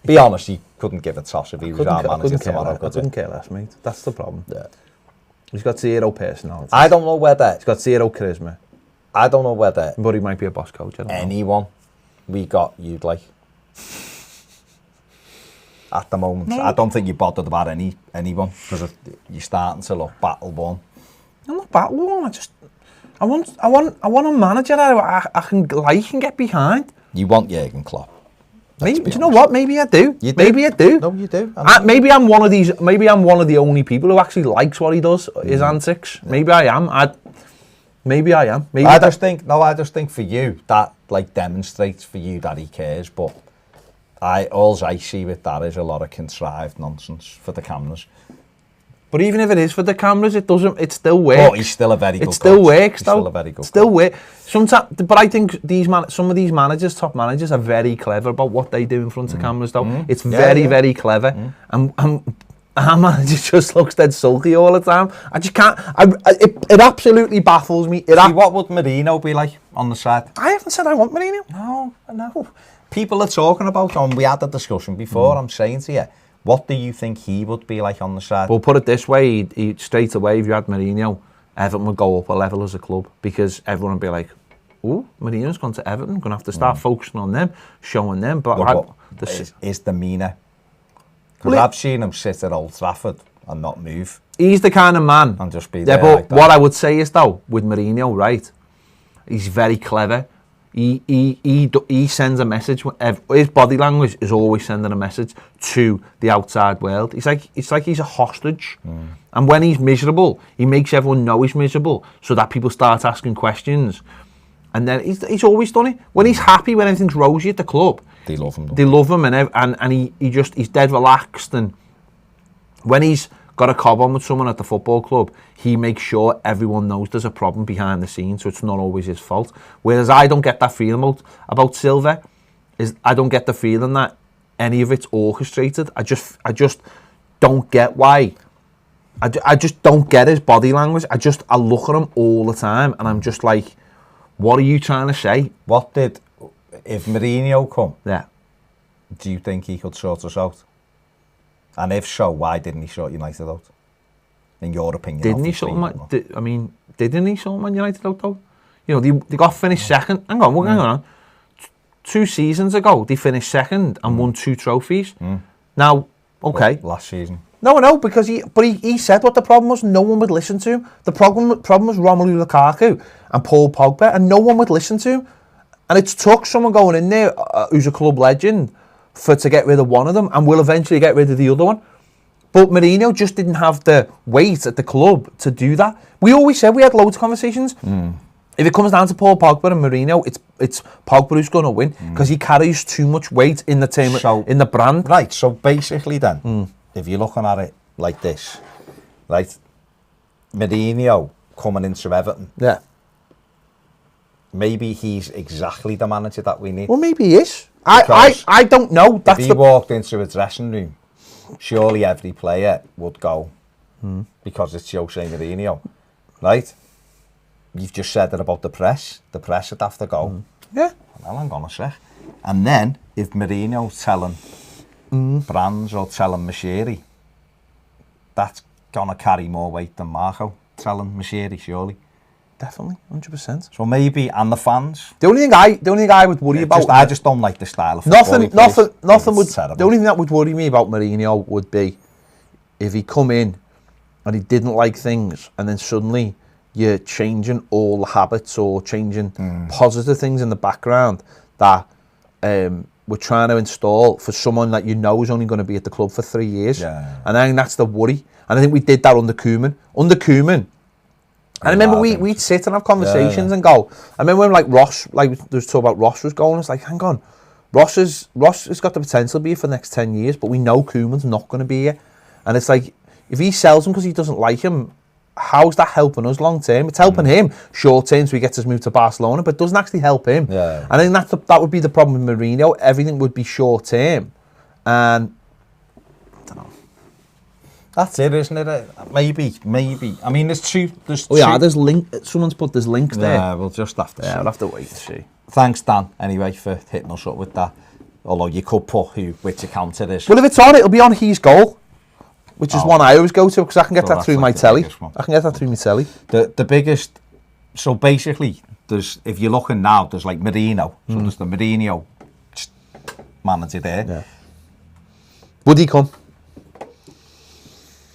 Be honest, he couldn't give a toss if he was our manager tomorrow. I couldn't care less, mate. That's the problem. Yeah. He's got zero personality. I don't know whether... He's got zero charisma. I don't know whether... But he might be a boss coach, I don't know. Anyone we got you'd like. At the moment. No. I don't think you're bothered about anyone because you're starting to look battle-born. I'm not battle-born, I want a manager that I can like and get behind. You want Jurgen Klopp. Maybe, do you know what? Maybe I do. You do. Maybe I do. No, you do. Maybe I'm one of these. Maybe I'm one of the only people who actually likes what he does, his antics. Yeah. Maybe I am. Maybe I am. Maybe I just think for you that like demonstrates for you that he cares. But all I see with that is a lot of contrived nonsense for the cameras. But even if it is for the cameras, it still works. Oh, he's still a very good coach. It still works, though. Still a very good coach. Still works. Sometimes, but I think some of these managers, top managers, are very clever about what they do in front of cameras, though. It's very clever. And our manager just looks dead sulky all the time. I just can't. It absolutely baffles me. See, what would Mourinho be like on the side? I haven't said I want Mourinho. No. People are talking about him. We had the discussion before. I'm saying to you, what do you think he would be like on the side? Well, put it this way, he'd straight away, if you had Mourinho, Everton would go up a level as a club because everyone would be like, oh, Mourinho's gone to Everton, going to have to start focusing on them, showing them. But his demeanour. Because I've seen him sit at Old Trafford and not move. He's the kind of man. And just be there but like that. What I would say is, though, with Mourinho, right, he's very clever. He sends a message. His body language is always sending a message to the outside world. It's like he's a hostage. And when he's miserable, he makes everyone know he's miserable so that people start asking questions. And then he's always done it. When he's happy, when everything's rosy at the club, they love him. They love him, and he's dead relaxed. And when he's got a cob on with someone at the football club, he makes sure everyone knows there's a problem behind the scenes, so it's not always his fault. Whereas I don't get that feeling about Silva. I don't get the feeling that any of it's orchestrated. I just don't get why. I just don't get his body language. I look at him all the time, and I'm just like, what are you trying to say? If Mourinho come? Yeah. Do you think he could sort us out? And if so, why didn't he sort United out? In your opinion? Didn't he sort Man United out though? You know, they got finished second. Hang on. 2 seasons ago, they finished second and won 2 trophies. Now, okay. Last season. No, because he said what the problem was. No one would listen to him. The problem was Romelu Lukaku and Paul Pogba, and no one would listen to him. And it's took someone going in there who's a club legend to get rid of one of them, and will eventually get rid of the other one. But Mourinho just didn't have the weight at the club to do that. We always said, we had loads of conversations. If it comes down to Paul Pogba and Mourinho, it's Pogba who's going to win because he carries too much weight in the team, in the brand. Right. So basically, then, if you're looking at it like this, right, Mourinho coming into Everton. Yeah. Maybe he's exactly the manager that we need. Well, maybe he is. I don't know. If he walked into a dressing room surely every player would go because it's Jose Mourinho, right? You've just said it about the press. The press would have to go. Yeah. Well, hang on a sec. And then, if Mourinho's telling Brands or telling Mashiri, that's going to carry more weight than Marco telling Mashiri, surely. Definitely, 100%. So maybe, and the fans. The only thing I would worry about. I just don't like the style of football. Nothing would. The only thing that would worry me about Mourinho would be if he come in and he didn't like things, and then suddenly you're changing all the habits or changing positive things in the background that we're trying to install for someone that you know is only going to be at the club for 3 years. Yeah. And I think that's the worry. And I think we did that under Koeman. I remember we'd sit and have conversations and go. I remember when like Ross, like there was talk about Ross was going. It's like, hang on, Ross has got the potential to be here for the next 10 years, but we know Koeman's not going to be here. And it's like, if he sells him because he doesn't like him, how's that helping us long term? It's helping him short term, so he gets his move to Barcelona, but it doesn't actually help him. Yeah. I think that would be the problem with Mourinho. Everything would be short term, and I don't know. That's it, isn't it? Maybe. I mean, there's two. There's link. Someone's put there's links there. Yeah, we'll just have to see. We'll have to wait to see. Thanks, Dan, anyway, for hitting us up with that. Although you could put which account it is. Well, if it's on, it'll be on His Goal, which is one I always go to because I can get that through my telly. The biggest. So basically, if you're looking now, there's like Mourinho. So there's the Mourinho manager there. Yeah. Would he come?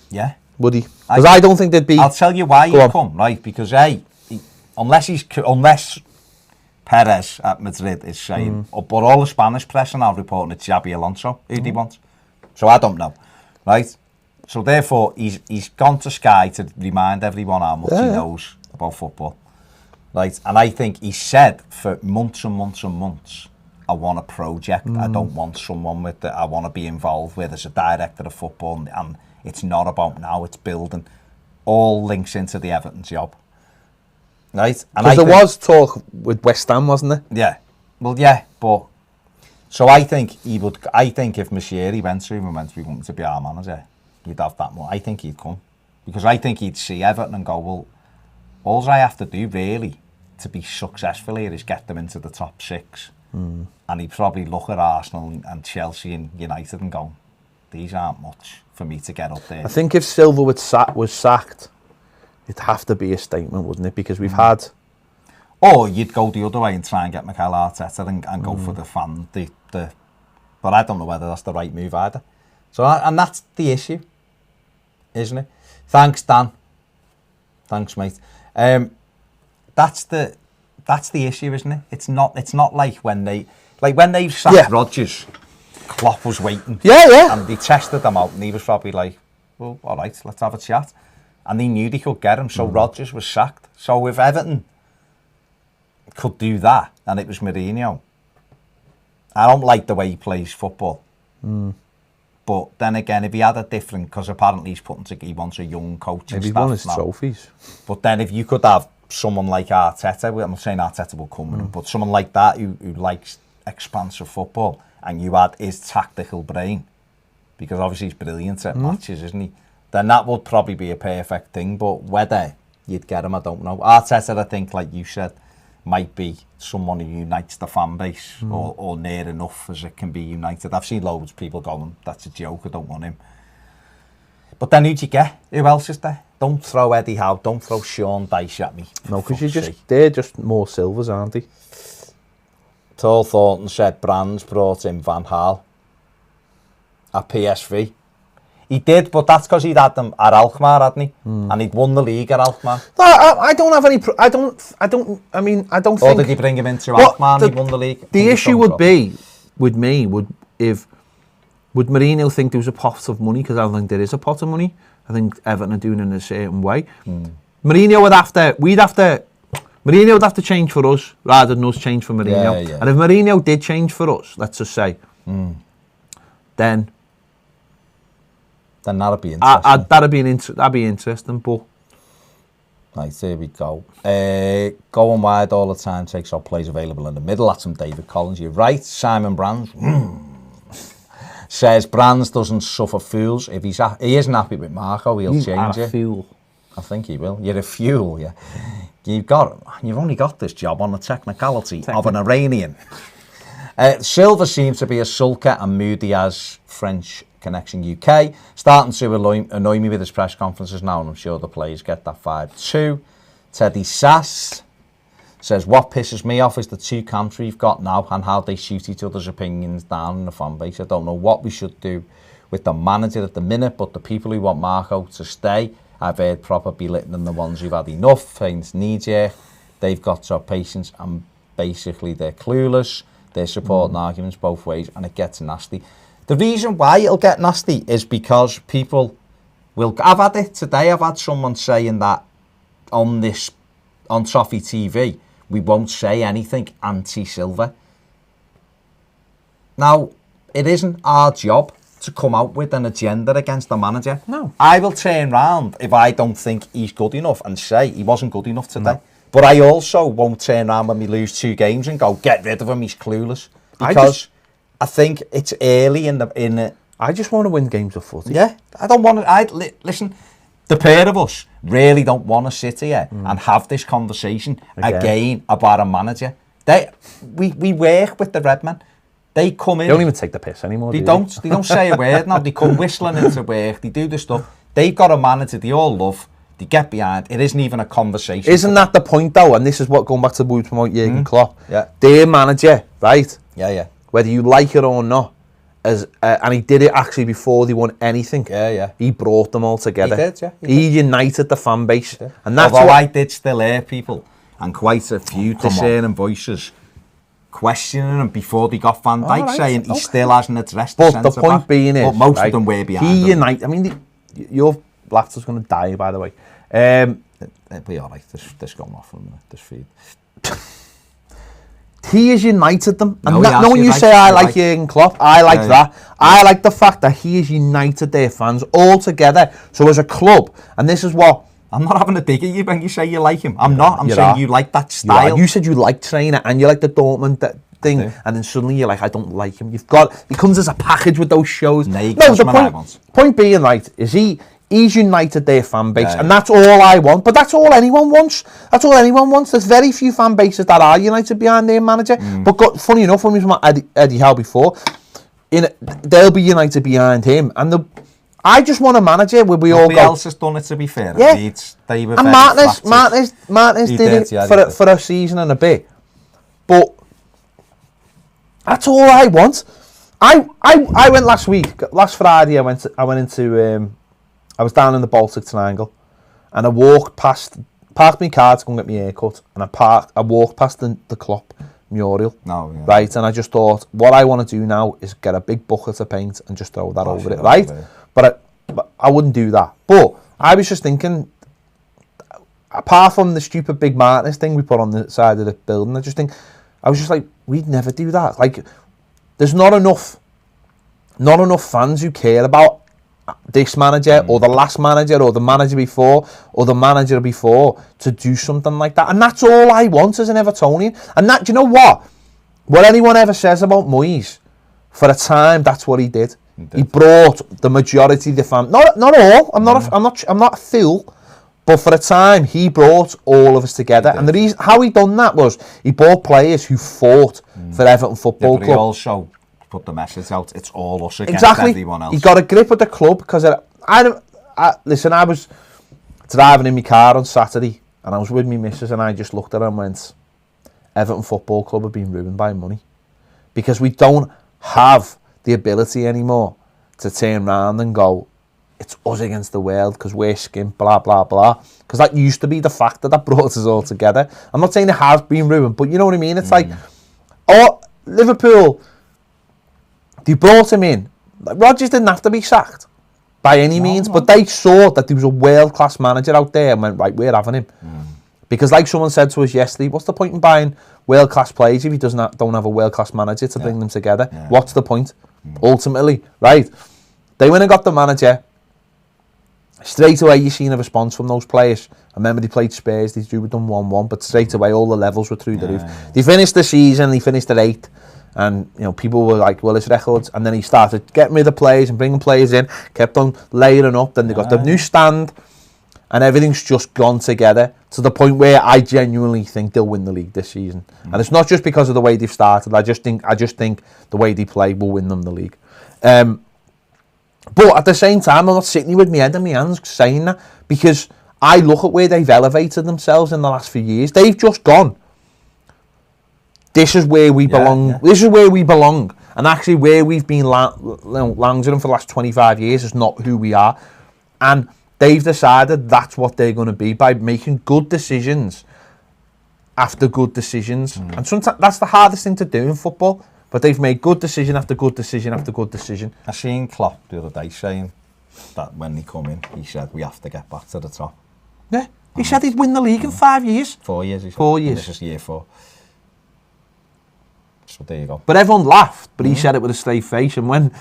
Yeah. Would he? Because I don't think they'd be. I'll tell you why he'd come, right? Because unless Perez at Madrid is saying, but all the Spanish press are now reporting it's Xabi Alonso who he wants. So I don't know, right? So therefore, he's gone to Sky to remind everyone how much he knows about football, right? And I think he said for months and months and months, I want a project. I don't want someone with I want to be involved with as a director of football, and it's not about now, it's building. All links into the Everton job. Right? Because there was talk with West Ham, wasn't there? Yeah. Well, yeah, but... So I think if Mashiri went to him and went, we want to be our manager, he'd have that more. I think he'd come. Because I think he'd see Everton and go, well, all I have to do, really, to be successful here is get them into the top 6. And he'd probably look at Arsenal and Chelsea and United and go, these aren't much for me to get up there. I think if Silva was sacked, it'd have to be a statement, wouldn't it? Because we've had... Or you'd go the other way and try and get Mikel Arteta and go for the fan. But I don't know whether that's the right move either. So, and that's the issue, isn't it? Thanks, Dan. Thanks, mate. That's the issue, isn't it? It's not like when they sacked Rodgers. Klopp was waiting. Yeah. And they tested them out and he was probably like, well, all right, let's have a chat. And they knew they could get him, so Rodgers was sacked. So if Everton could do that and it was Mourinho, I don't like the way he plays football. But then again, if he had a different, because apparently he wants a young coach and maybe staff won his now. trophies. But then if you could have someone like Arteta, I'm not saying Arteta will come with him, but someone like that who likes expansive football, and you had his tactical brain, because obviously he's brilliant at matches, isn't he? Then that would probably be a perfect thing. But whether you'd get him, I don't know. Arteta, I think, like you said, might be someone who unites the fan base or near enough as it can be united. I've seen loads of people going, that's a joke, I don't want him. But then who'd you get? Who else is there? Don't throw Eddie Howe, don't throw Sean Dyche at me. No, because they're just more Silvers, aren't they? Tall Thornton said Brands brought in Van Gaal at PSV. He did, but that's because he'd had them at Alkmaar, hadn't he? And he'd won the league at Alkmaar. No, I don't have any... I don't think... Or did he bring him into Alkmaar and he won the league? The issue would be, with me, would Mourinho think there was a pot of money? Because I don't think there is a pot of money. I think Everton are doing it in a certain way. Mourinho would have to change for us rather than us change for Mourinho. Yeah. And if Mourinho did change for us, let's just say, then that'd be interesting. That'd be interesting, but... Right, here we go. Going wide all the time takes our plays available in the middle. That's from David Collins. You're right, Simon Brands. Says Brands doesn't suffer fools. If he isn't happy with Marco, he'll change it. Fool. I think he will. You're a fool, yeah. You've only got this job on the technicality of an Iranian. Silva seems to be as sulky and moody as French Connection UK. Starting to annoy me with his press conferences now, and I'm sure the players get that vibe too. Teddy Sass says, what pisses me off is the two camps we've got now and how they shoot each other's opinions down in the fan base. I don't know what we should do with the manager at the minute, but the people who want Marco to stay, I've heard proper belittling the ones who've had enough, things knee-jerk. They've got no patience and basically they're clueless. They're supporting arguments both ways and it gets nasty. The reason why it'll get nasty is because people will... I've had it today. I've had someone saying that on Toffee TV, we won't say anything anti-Silva. Now, it isn't our job to come out with an agenda against the manager. No. I will turn round if I don't think he's good enough and say he wasn't good enough today. No. But I also won't turn around when we lose 2 games and go, get rid of him, he's clueless. Because I think it's early in the... I just want to win games of footy. Yeah, I don't want to... Listen, the pair of us really don't want to sit here and have this conversation again about a manager. We work with the Redmen. They come in... They don't even take the piss anymore, They don't say a word now. They come whistling into work. They do the stuff. They've got a manager they all love. They get behind. It isn't even a conversation. Isn't that the point, though? And this is what, going back to the words from Jurgen Klopp. Yeah. Their manager, right? Yeah. Whether you like it or not, and he did it actually before they won anything. Yeah. He brought them all together. He did, yeah. He united the fan base. And that's Although I did still hear people, and quite a few discerning voices, questioning him before they got Van Dijk, saying he still hasn't addressed the centre-back. But the point being is, most of them were behind he united. I mean, your laughter's going to die, by the way. It'll be all right. This going off for a minute. This feed. He has united them. And No, when you say I like Jurgen Klopp, I like that. Yeah. I like the fact that he has united their fans all together. So as a club, and this is what... I'm not having a dig at you when you say you like him. I'm not. I'm saying you like that style. You said you like trainer and you like the Dortmund thing, and then suddenly you're like, I don't like him. He comes as a package with those shows. The point being, right, is he's united their fan base, and that's all I want. But that's all anyone wants. There's very few fan bases that are united behind their manager. But funny enough, when we were talking about Eddie Howe before, they'll be united behind him. And I just want a manager where we all go... Nobody else has done it, to be fair. Yeah. They were and Martinez did it for a season and a bit. But that's all I want. I went last Friday, I was down in the Baltic Triangle, and I parked my car to go and get my hair cut, and I walked past the Klopp mural, right, and I just thought, what I want to do now is get a big bucket of paint and just throw that over it, right? But I wouldn't do that. But I was just thinking, apart from the stupid big Martinez thing we put on the side of the building, I was just like, we'd never do that. Like, there's not enough fans who care about this manager or the last manager or the manager before or the manager before to do something like that. And that's all I want as an Evertonian. And that, do you know what? What anyone ever says about Moyes, for a time, that's what he did. He brought the majority of the fans. Not all. I'm not a fool. But for a time, he brought all of us together. And the reason how he done that was he brought players who fought for Everton Football Club. He also put the message out, it's all us against everyone else. He got a grip of the club because listen, I was driving in my car on Saturday and I was with my missus and I just looked at her and went, Everton Football Club have been ruined by money, because we don't have the ability anymore to turn around and go, it's us against the world because we're skimp, blah blah blah, because that used to be the factor that brought us all together. I'm not saying it has been ruined, but you know what I mean. It's like, Liverpool, they brought him in. Rodgers didn't have to be sacked by any means, but they saw that there was a world-class manager out there and went, right, we're having him. Because like someone said to us yesterday, what's the point in buying world-class players if he don't have a world-class manager to bring them together? What's the point? Ultimately, right? They went and got the manager. Straight away, you seen a response from those players. I remember they played Spurs, they drew with them 1-1, but straight away, all the levels were through the roof. They finished the season, they finished at 8th. And, you know, people were like, well, it's records. And then he started getting rid of players and bringing players in, kept on layering up. Then they got the new stand, and everything's just gone together to the point where I genuinely think they'll win the league this season. And it's not just because of the way they've started. I just think the way they play will win them the league. But at the same time, I'm not sitting here with my head in my hands saying that, because I look at where they've elevated themselves in the last few years. They've just gone, this is where we belong. Yeah. This is where we belong. And actually where we've been lounging for the last 25 years is not who we are. And they've decided that's what they're going to be by making good decisions after good decisions. And sometimes that's the hardest thing to do in football. But they've made good decision after good decision after good decision. I seen Klopp the other day saying that when they come in, he said we have to get back to the top. Yeah, he said he'd win the league in 5 years. 4 years, he said. 4 years. This is year 4. So there you go. But everyone laughed, but he said it with a straight face. And when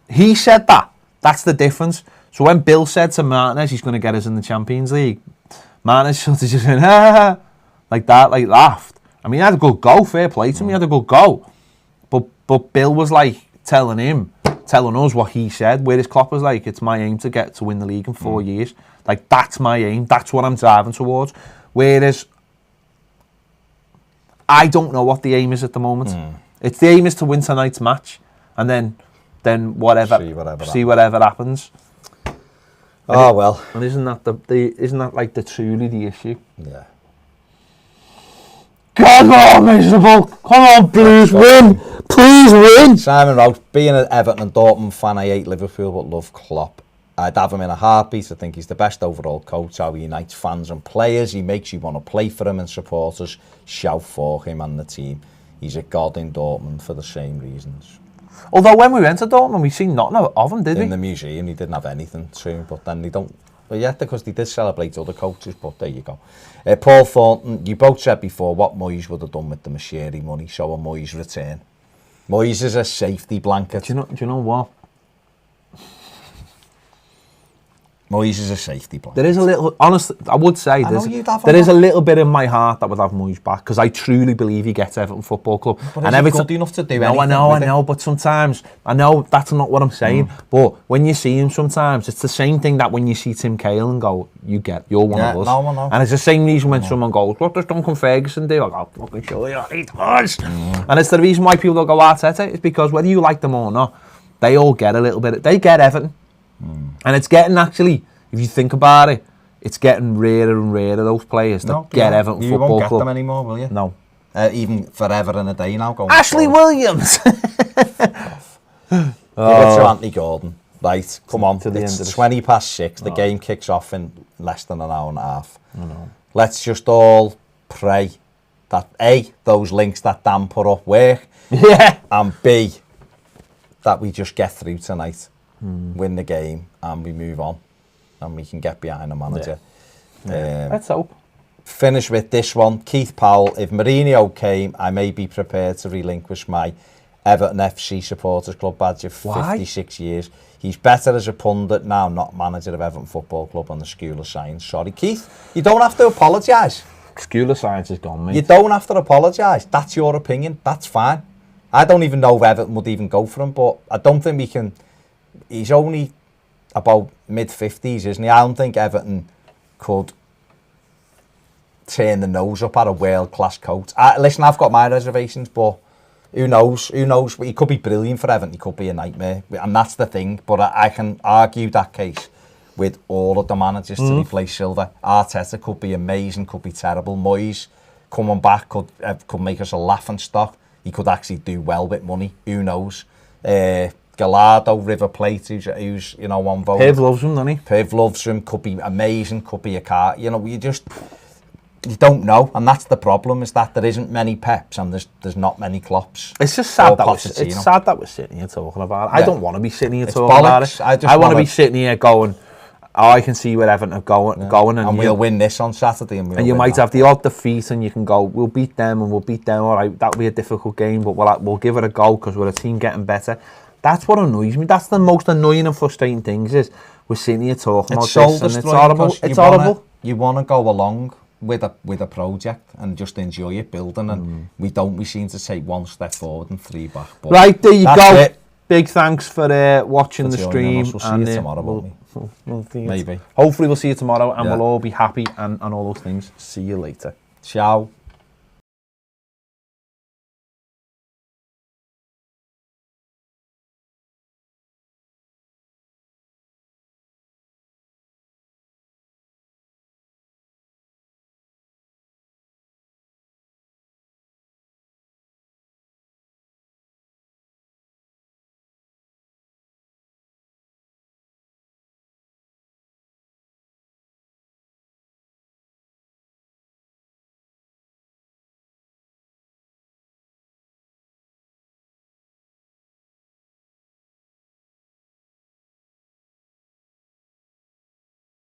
he said that, that's the difference. So when Bill said to Martinez he's going to get us in the Champions League, Martinez sort of just went, like that, like laughed. I mean, he had a good go, fair play to him, he had a good go. But Bill was like telling us what he said, whereas Klopp was like, it's my aim to win the league in 4 years. Like, that's my aim, that's what I'm driving towards. Whereas, I don't know what the aim is at the moment. It's the aim is to win tonight's match, and then whatever, see whatever happens. Oh, well. And isn't that like truly the issue? Yeah. Come on, miserable! Come on, Blues, win! Please win! Simon wrote, being an Everton and Dortmund fan, I hate Liverpool but love Klopp. I'd have him in a heartbeat. I think he's the best overall coach. How he unites fans and players. He makes you want to play for him, and supporters shout for him and the team. He's a god in Dortmund for the same reasons. Although when we went to Dortmund, we seen nothing of him, did we? In the museum, he didn't have anything to him, but then they don't. But yeah, because they did celebrate other coaches, but there you go. Paul Thornton, you both said before what Moyes would have done with the Machiri money, so a Moyes return. Moyes is a safety blanket. Do you know what? Moyes is a safety blanket. There is a little, honestly, I would say there is a little bit in my heart that would have Moyes back, because I truly believe he gets Everton Football Club. But and is he good enough to do anything? I know, but sometimes, I know that's not what I'm saying, but when you see him sometimes, it's the same thing that when you see Tim Cahill and go, you're one of us. No. And it's the same reason when someone goes, what does Duncan Ferguson do? I go, fucking sure he does. And it's the reason why people go Arteta, is because whether you like them or not, they all get a little bit, they get Everton. And it's getting, actually, if you think about it, it's getting rarer and rarer, those players that get Everton Football Club. You won't get them anymore, will you? No. Even forever and a day now. Going Ashley Williams! Give it to Anthony Gordon. Right, come on. It's 20 past 6. The game kicks off in less than an hour and a half. Let's just all pray that A, those links that Dan put up work. Yeah. And B, that we just get through tonight. Win the game and we move on, and we can get behind the manager. Let's hope. Finish with this one. Keith Powell, if Mourinho came, I may be prepared to relinquish my Everton FC Supporters Club badge of 56 years. He's better as a pundit now, not manager of Everton Football Club on the School of Science. Sorry, Keith, you don't have to apologise. School of Science is gone, mate. You don't have to apologise. That's your opinion. That's fine. I don't even know if Everton would even go for him, but I don't think we can. He's only about mid-50s, isn't he? I don't think Everton could turn the nose up at a world-class coach. Listen, I've got my reservations, but who knows? Who knows? He could be brilliant for Everton. He could be a nightmare. And that's the thing. But I can argue that case with all of the managers to replace Silva. Arteta could be amazing, could be terrible. Moyes coming back could make us a laughing stock. He could actually do well with money. Who knows? Gallardo, River Plate, who's on vote. Piv loves him, doesn't he? Piv loves him, could be amazing, could be a car. You don't know, and that's the problem, is that there isn't many Peps and there's not many Klopps. It's just sad that we're sitting here talking about it. I don't want to be sitting here talking about it. I want to be sitting here going, I can see where Everton are going. And we'll win this on Saturday. And you might have the odd defeat and you can go, we'll beat them and we'll beat them. All right, that'll be a difficult game, but we'll give it a go because we're a team getting better. That's what annoys me. That's the most annoying and frustrating things is we're sitting here talking about this, and it's horrible. It's horrible. You want to go along with a project and just enjoy it building, and we seem to take one step forward and 3 back. But right, there you go. it. Big thanks for watching the For stream. We'll see you tomorrow, won't we? Maybe. Maybe. Hopefully we'll see you tomorrow and Yeah. we'll all be happy and all those things. See you later. Ciao.